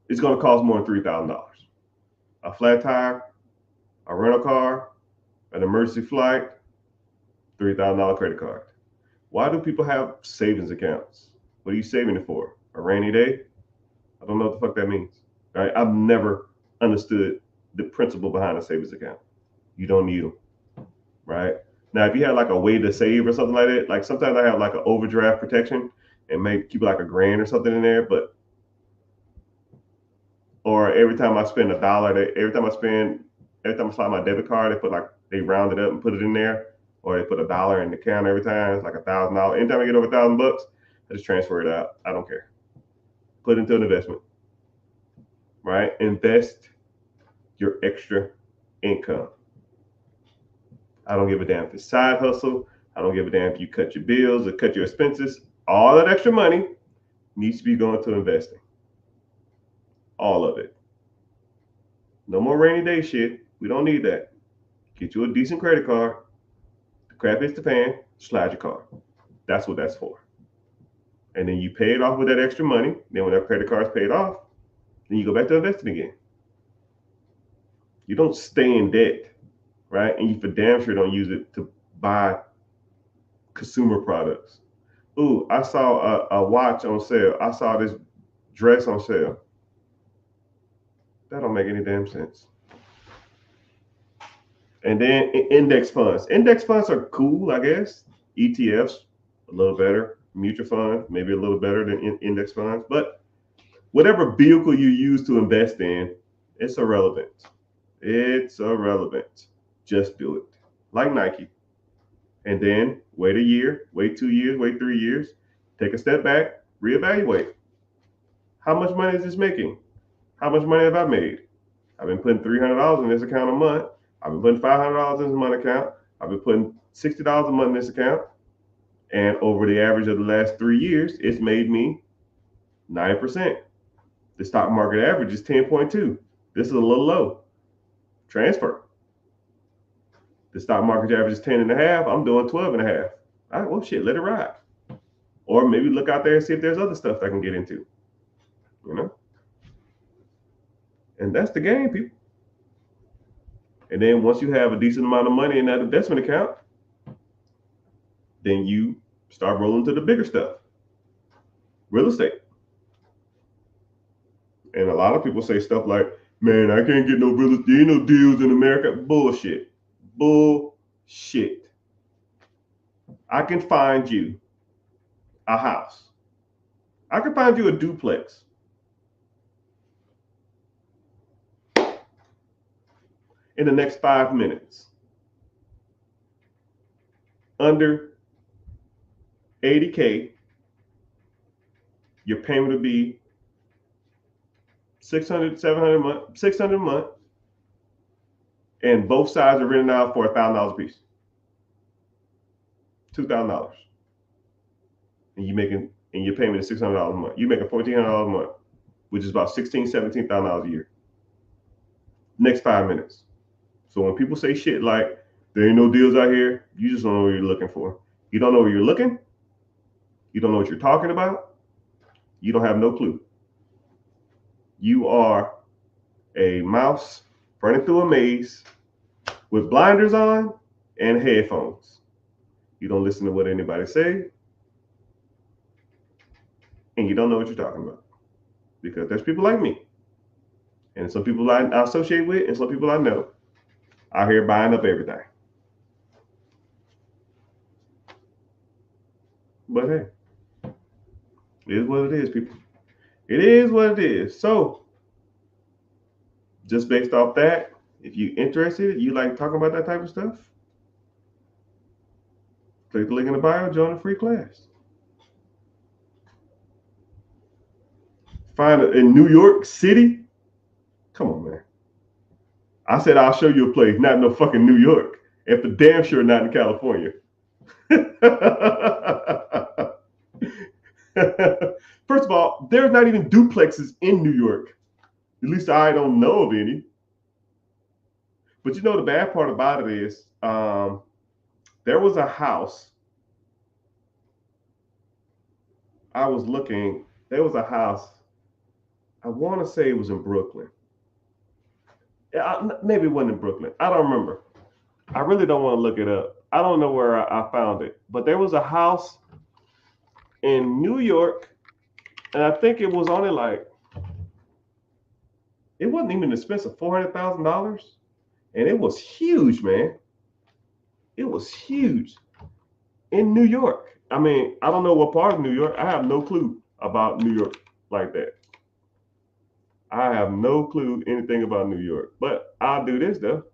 is going to cost more than $3,000? A flat tire, a rental car, an emergency flight, $3,000 credit card. Why do people have savings accounts? What are you saving it for? A rainy day? I don't know what the fuck that means. Right? I've never understood the principle behind a savings account. You don't need them. Right? Now, if you have like a way to save or something like that, like sometimes I have like an overdraft protection and maybe keep like $1,000 or something in there, but or every time I spend $1, every time I slide my debit card, they round it up and put it in there, or they put $1 in the account every time. It's like $1,000. Anytime I get over $1,000, I just transfer it out. I don't care. Put it into an investment, right? Invest your extra income. I don't give a damn if it's side hustle. I don't give a damn if you cut your bills or cut your expenses. All that extra money needs to be going to investing. All of it. No more rainy day shit. We don't need that. Get you a decent credit card. The crap hits the fan, slide your card. That's what that's for. And then you pay it off with that extra money. Then when that credit card's paid off, then you go back to investing again. You don't stay in debt, right? And you for damn sure don't use it to buy consumer products. Ooh, I saw a watch on sale. I saw this dress on sale. That don't make any damn sense. And then index funds. Index funds are cool, I guess. ETFs, a little better. Mutual funds, maybe a little better than index funds. But whatever vehicle you use to invest in, it's irrelevant. It's irrelevant. Just do it. Like Nike. And then wait a year, wait 2 years, wait 3 years. Take a step back, reevaluate. How much money is this making? How much money have I made? I've been putting $300 in this account a month. I've been putting $500 in this money account. I've been putting $60 a month in this account. And over the average of the last 3 years, it's made me 9%. The stock market average is 10.2. This is a little low. Transfer. The stock market average is 10.5. I'm doing 12.5. All right, well, shit, let it ride. Or maybe look out there and see if there's other stuff I can get into. You know? And that's the game, people. And then once you have a decent amount of money in that investment account, then you start rolling to the bigger stuff. Real estate. And a lot of people say stuff like, man, I can't get no real estate, there ain't no deals in America. Bullshit. Bullshit. I can find you a house. I can find you a duplex. In the next 5 minutes. Under $80K, your payment would be $600 a month, and both sides are renting out for $1,000 a piece. $2,000. And your payment is $600 a month. You're making $1,400 a month, which is about $16,000, $17,000 a year. Next 5 minutes. So when people say shit like, there ain't no deals out here, you just don't know what you're looking for. You don't know where you're looking. You don't know what you're talking about. You don't have no clue. You are a mouse running through a maze with blinders on and headphones. You don't listen to what anybody say. And you don't know what you're talking about. Because there's people like me. And some people I associate with and some people I know out here buying up everything. But hey, it is what it is, people. It is what it is. So, just based off that, if you're interested, you like talking about that type of stuff, click the link in the bio, join a free class. Find it in New York City. Come on, man. I said I'll show you a place, not no fucking New York, and for damn sure not in California. there's not even duplexes in New York. At least I don't know of any. But you know, the bad part about it is there was a house. I was looking, there was a house. I want to say it was in Brooklyn. Maybe it wasn't in Brooklyn. I don't remember. I really don't want to look it up. I don't know where I found it. But there was a house in New York, and I think it was only like, it wasn't even expensive, $400,000. And it was huge, man. It was huge in New York. I mean, I don't know what part of New York. I have no clue about New York like that. I have no clue anything about New York. But I'll do this though.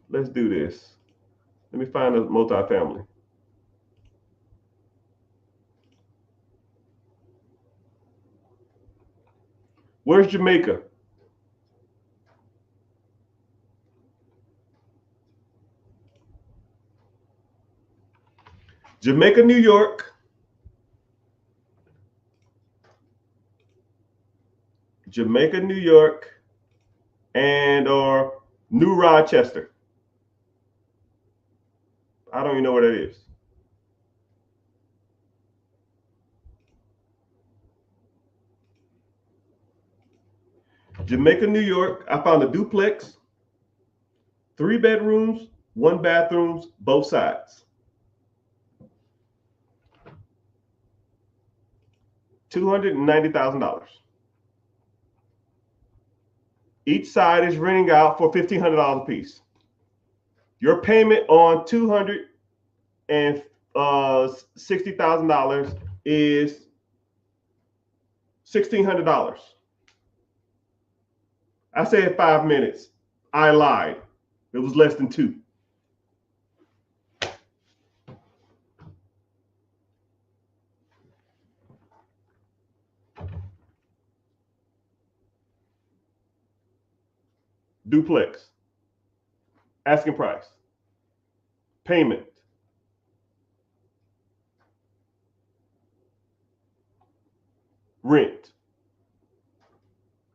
Let's do this. Let me find a multifamily. Where's Jamaica? Jamaica, New York. Jamaica, New York, and or New Rochester. I don't even know where that is. Jamaica, New York. I found a duplex, 3 bedrooms, 1 bathrooms, both sides. $290,000. Each side is renting out for $1,500 a piece. Your payment on $260,000 is $1,600. I said 5 minutes. I lied. It was less than 2. Duplex. Asking price. Payment. Rent.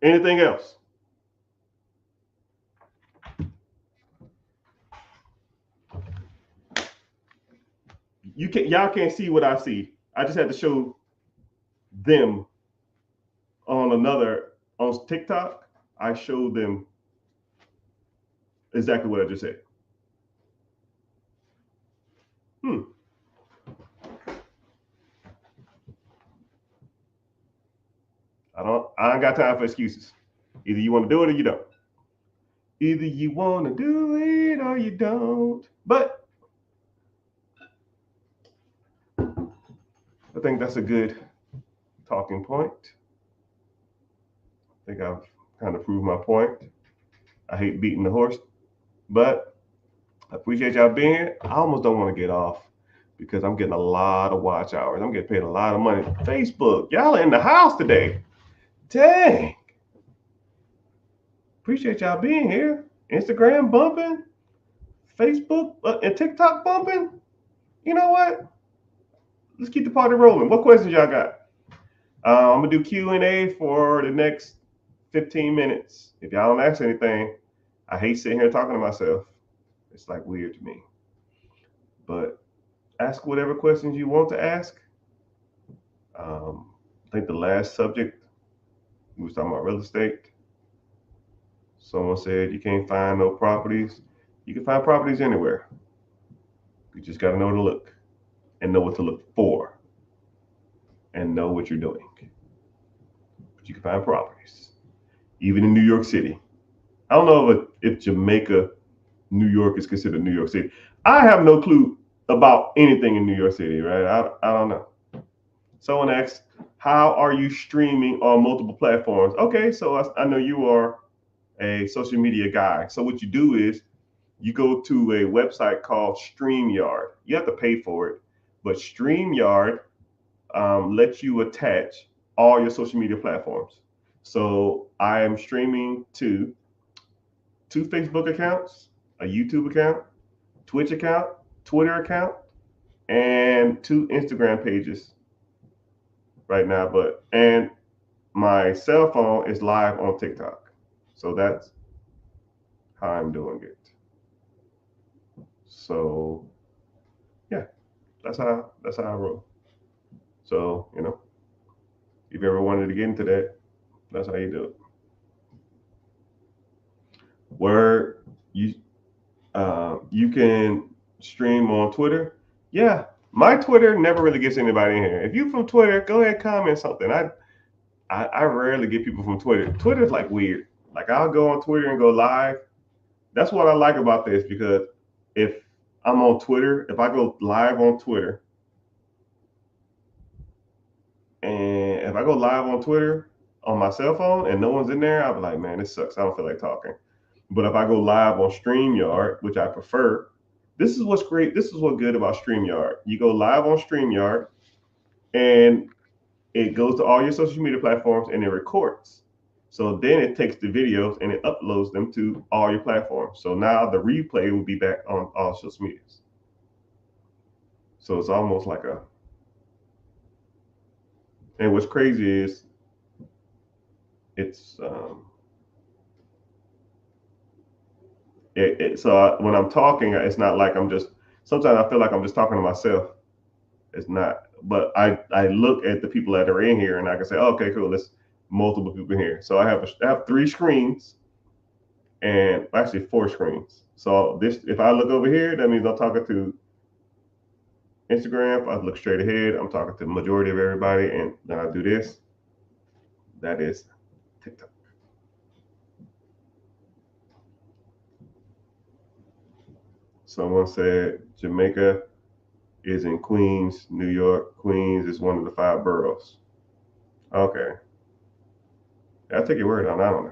Anything else? Y'all can't see what I see. I just had to show them on TikTok. I showed them exactly what I just said. I ain't got time for excuses. Either you want to do it or you don't. Either you want to do it or you don't. But I think that's a good talking point. I think I've kind of proved my point. I hate beating the horse, but I appreciate y'all being here. I almost don't want to get off because I'm getting a lot of watch hours. I'm getting paid a lot of money. Facebook, y'all are in the house today. Dang. Appreciate y'all being here. Instagram bumping, Facebook and TikTok bumping. You know what? Let's keep the party rolling. What questions y'all got? I'm gonna do Q&A for the next 15 minutes. If y'all don't ask anything, I hate sitting here talking to myself. It's like weird to me. But ask whatever questions you want to ask. I think the last subject we was talking about real estate. Someone said you can't find no properties. You can find properties anywhere. You just got to know to look and know what to look for and know what you're doing. But you can find properties, even in New York City. I don't know if Jamaica, New York is considered New York City. I have no clue about anything in New York City, right? I don't know. Someone asked, how are you streaming on multiple platforms? Okay, so I know you are a social media guy. So what you do is you go to a website called StreamYard. You have to pay for it, but StreamYard lets you attach all your social media platforms. So I am streaming to 2 Facebook accounts, a YouTube account, Twitch account, Twitter account, and 2 Instagram pages right now. And my cell phone is live on TikTok. So that's how I'm doing it. So yeah, that's how I roll. So, if you ever wanted to get into that, that's how you do it. Where you can stream on Twitter. Yeah, my Twitter never really gets anybody in here. If you from Twitter, go ahead comment something. I rarely get people from Twitter. Twitter's like weird. Like I'll go on Twitter and go live. That's what I like about this, because if I'm on Twitter, if I go live on Twitter, and if I go live on Twitter on my cell phone and no one's in there, I'll be like, man, this sucks. I don't feel like talking. But if I go live on StreamYard, which I prefer, this is what's great. This is what's good about StreamYard. You go live on StreamYard and it goes to all your social media platforms and it records. So then it takes the videos and it uploads them to all your platforms. So now the replay will be back on all social medias. So it's almost like and what's crazy is it's, so when I'm talking, it's not like I'm just, sometimes I feel like I'm just talking to myself. It's not, but I look at the people that are in here and I can say, oh, okay, cool, there's multiple people here. So I have 3 screens, and actually 4 screens. So this, if I look over here, that means I'm talking to Instagram. If I look straight ahead, I'm talking to the majority of everybody, and then I do this. That is TikTok. Someone said Jamaica is in Queens, New York. Queens is one of the 5 boroughs. Okay. I'll take your word on that one.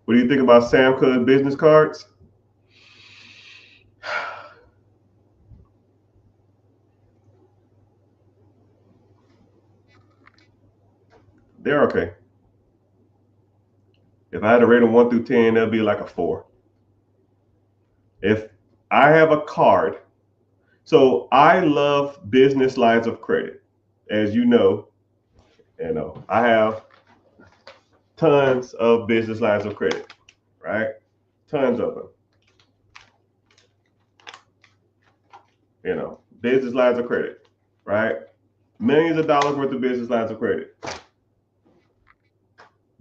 What do you think about Sam Cuz business cards? They're okay. If I had to rate them 1 through 10, they'll be like a 4. If I have a card, so I love business lines of credit. As you know, I have tons of business lines of credit, right? Tons of them. Business lines of credit, right? Millions of dollars worth of business lines of credit.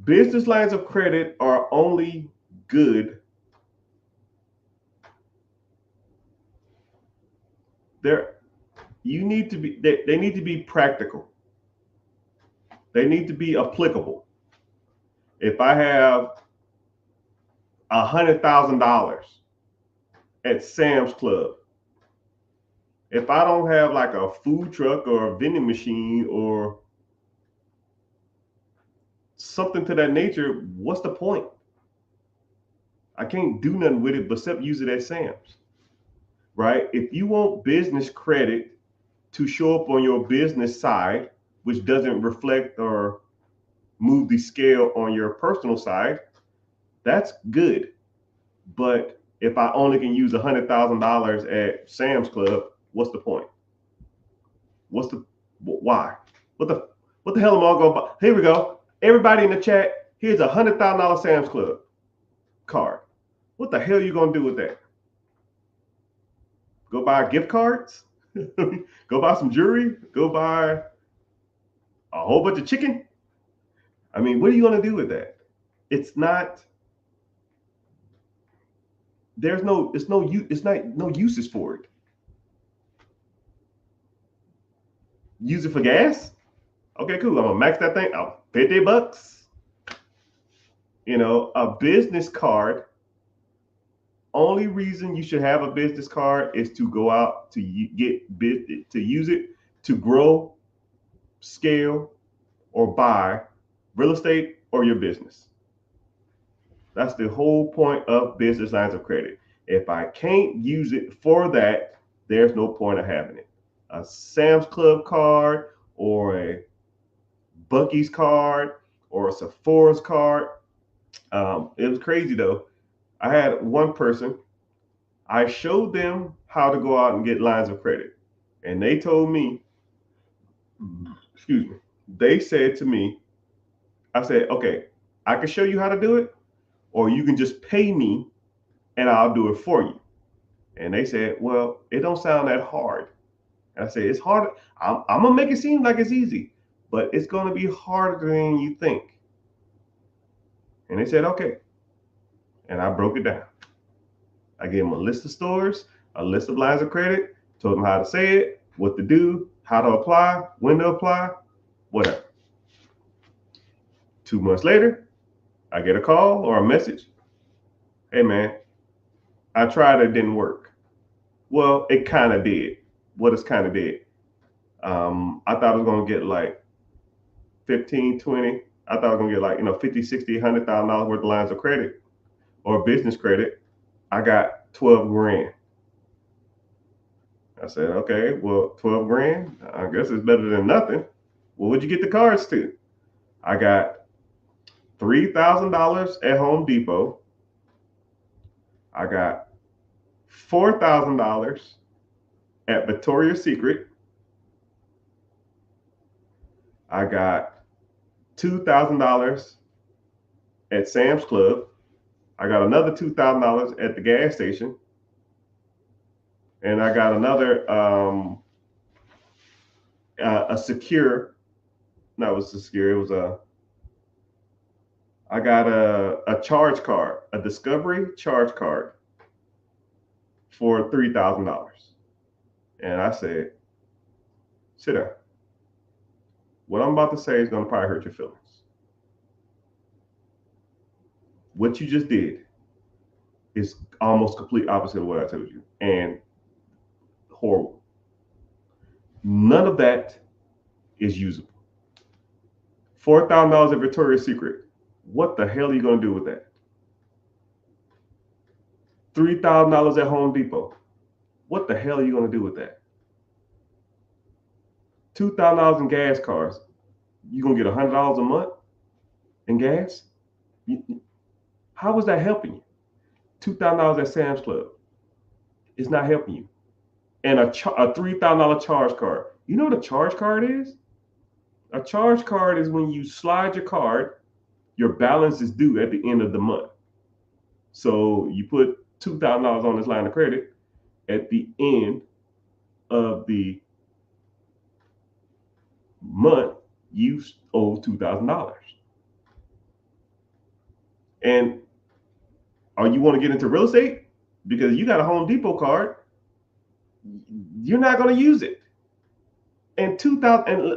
Business lines of credit are only good. They need to be practical. They need to be applicable. If I have $100,000 at Sam's Club, if I don't have like a food truck or a vending machine or something to that nature, what's the point? I can't do nothing with it except use it at Sam's, right? If you want business credit to show up on your business side, which doesn't reflect or move the scale on your personal side, that's good. But if I only can use $100,000 at Sam's Club, what's the point? Why? What the hell am I going to buy? Here we go. Everybody in the chat, here's $100,000 Sam's Club card. What the hell are you going to do with that? Go buy gift cards? Go buy some jewelry? Go buy a whole bunch of chicken? I mean, what are you going to do with that? It's not, no uses for it. Use it for gas? Okay, cool. I'm gonna max that thing out. $50. A business card. Only reason you should have a business card is to go out to use it to grow, scale, or buy real estate or your business. That's the whole point of business lines of credit. If I can't use it for that, there's no point of having it. A Sam's Club card or a Buc-ee's card or a Sephora's card. It was crazy though. I had one person, I showed them how to go out and get lines of credit. And they told me, excuse me, they said to me, I said, okay, I can show you how to do it, or you can just pay me and I'll do it for you. And they said, well, it don't sound that hard. And I said, it's hard. I'm going to make it seem like it's easy, but it's going to be harder than you think. And they said, okay. And I broke it down. I gave them a list of stores, a list of lines of credit, told them how to say it, what to do, how to apply, when to apply, whatever. 2 months later, I get a call or a message. Hey man, I tried, it didn't work. Well, it kind of did. What is kind of did? I thought I was going to get like 15, 20. I thought I was going to get like, 50, 60, $100,000 worth of lines of credit or business credit. I got 12 grand. I said, okay, well, 12 grand, I guess it's better than nothing. Well, what'd you get the cards to? I got $3,000 at Home Depot. I got $4,000 at Victoria's Secret. I got $2,000 at Sam's Club. I got another $2,000 at the gas station. And I got another a secure. No, it was secure. It was I got a charge card, a Discovery charge card for $3,000. And I said, sit down. What I'm about to say is going to probably hurt your feelings. What you just did is almost complete opposite of what I told you, and horrible. None of that is usable. $4,000 at Victoria's Secret. What the hell are you going to do with that? $3,000 at Home Depot. What the hell are you going to do with that? $2,000 in gas cards. You going to get $100 a month in gas? How is that helping you? $2,000 at Sam's Club. It's not helping you. And a $3,000 charge card. You know what a charge card is? A charge card is when you slide your card, your balance is due at the end of the month. So you put $2,000 on this line of credit. At the end of the month, you owe $2,000. And you want to get into real estate? Because you got a Home Depot card, you're not going to use it. And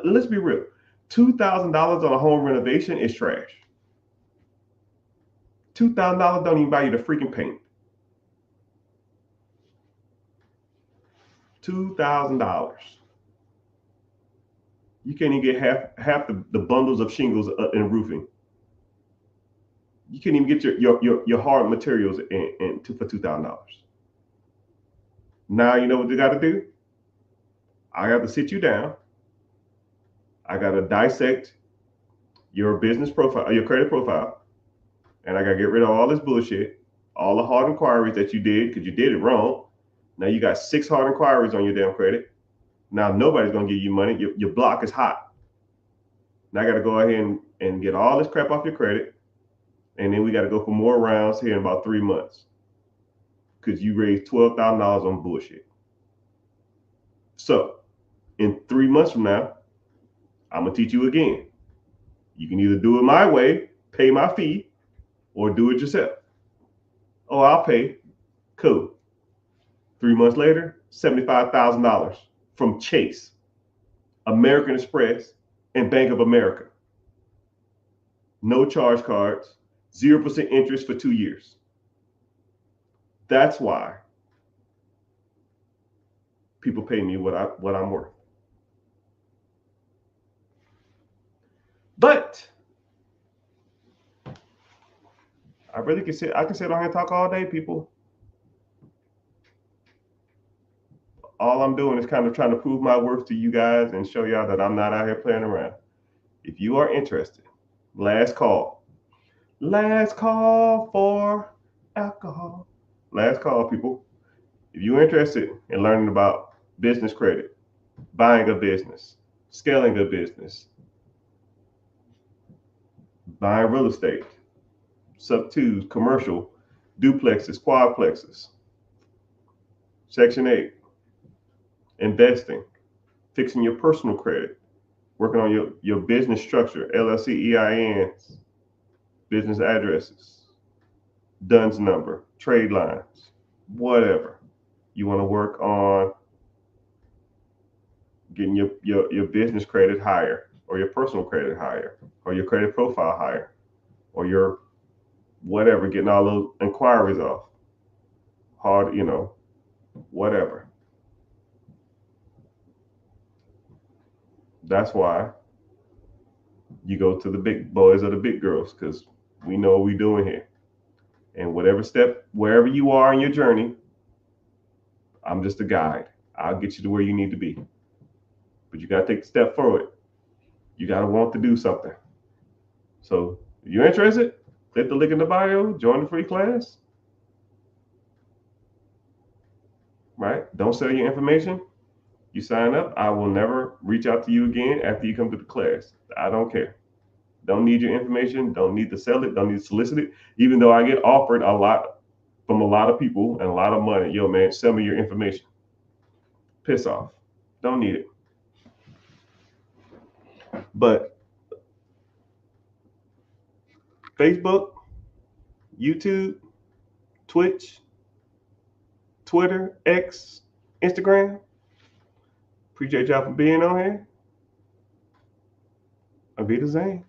let's be real, $2,000 on a home renovation is trash. $2,000 don't even buy you the freaking paint. $2,000. You can't even get half the bundles of shingles in roofing. You can't even get your hard materials for $2,000. Now you know what you got to do? I got to sit you down. I got to dissect your business profile, your credit profile, and I got to get rid of all this bullshit, all the hard inquiries that you did because you did it wrong. Now you got 6 hard inquiries on your damn credit. Now nobody's going to give you money. Your block is hot. Now I got to go ahead and get all this crap off your credit. And then we got to go for more rounds here in about 3 months because you raised $12,000 on bullshit. So in 3 months from now, I'm going to teach you again. You can either do it my way, pay my fee, or do it yourself. Oh, I'll pay. Cool. 3 months later, $75,000 from Chase, American Express, and Bank of America. No charge cards, 0% interest for 2 years. That's why people pay me what I'm worth. But I can sit on here and talk all day, people. All I'm doing is kind of trying to prove my worth to you guys and show y'all that I'm not out here playing around. If you are interested, last call. Last call for alcohol. Last call, people. If you're interested in learning about business credit, buying a business, scaling a business, buying real estate, sub twos, commercial, duplexes, quadplexes, Section 8, investing, fixing your personal credit, working on your business structure, LLC, EINs, business addresses, DUNS number, trade lines, whatever. You want to work on getting your business credit higher, or your personal credit higher, or your credit profile higher, or your whatever, getting all those inquiries off. Hard, whatever. That's why you go to the big boys or the big girls, because we know what we're doing here. And whatever step, wherever you are in your journey, I'm just a guide. I'll get you to where you need to be. But you got to take a step forward. You got to want to do something. So if you're interested, click the link in the bio, join the free class. Right? Don't sell your information. You sign up, I will never reach out to you again after you come to the class. I don't care. Don't need your information. Don't need to sell it. Don't need to solicit it. Even though I get offered a lot from a lot of people and a lot of money. Yo, man, sell me your information. Piss off. Don't need it. But Facebook, YouTube, Twitch, Twitter, X, Instagram. Appreciate y'all for being on here. Avita Zane.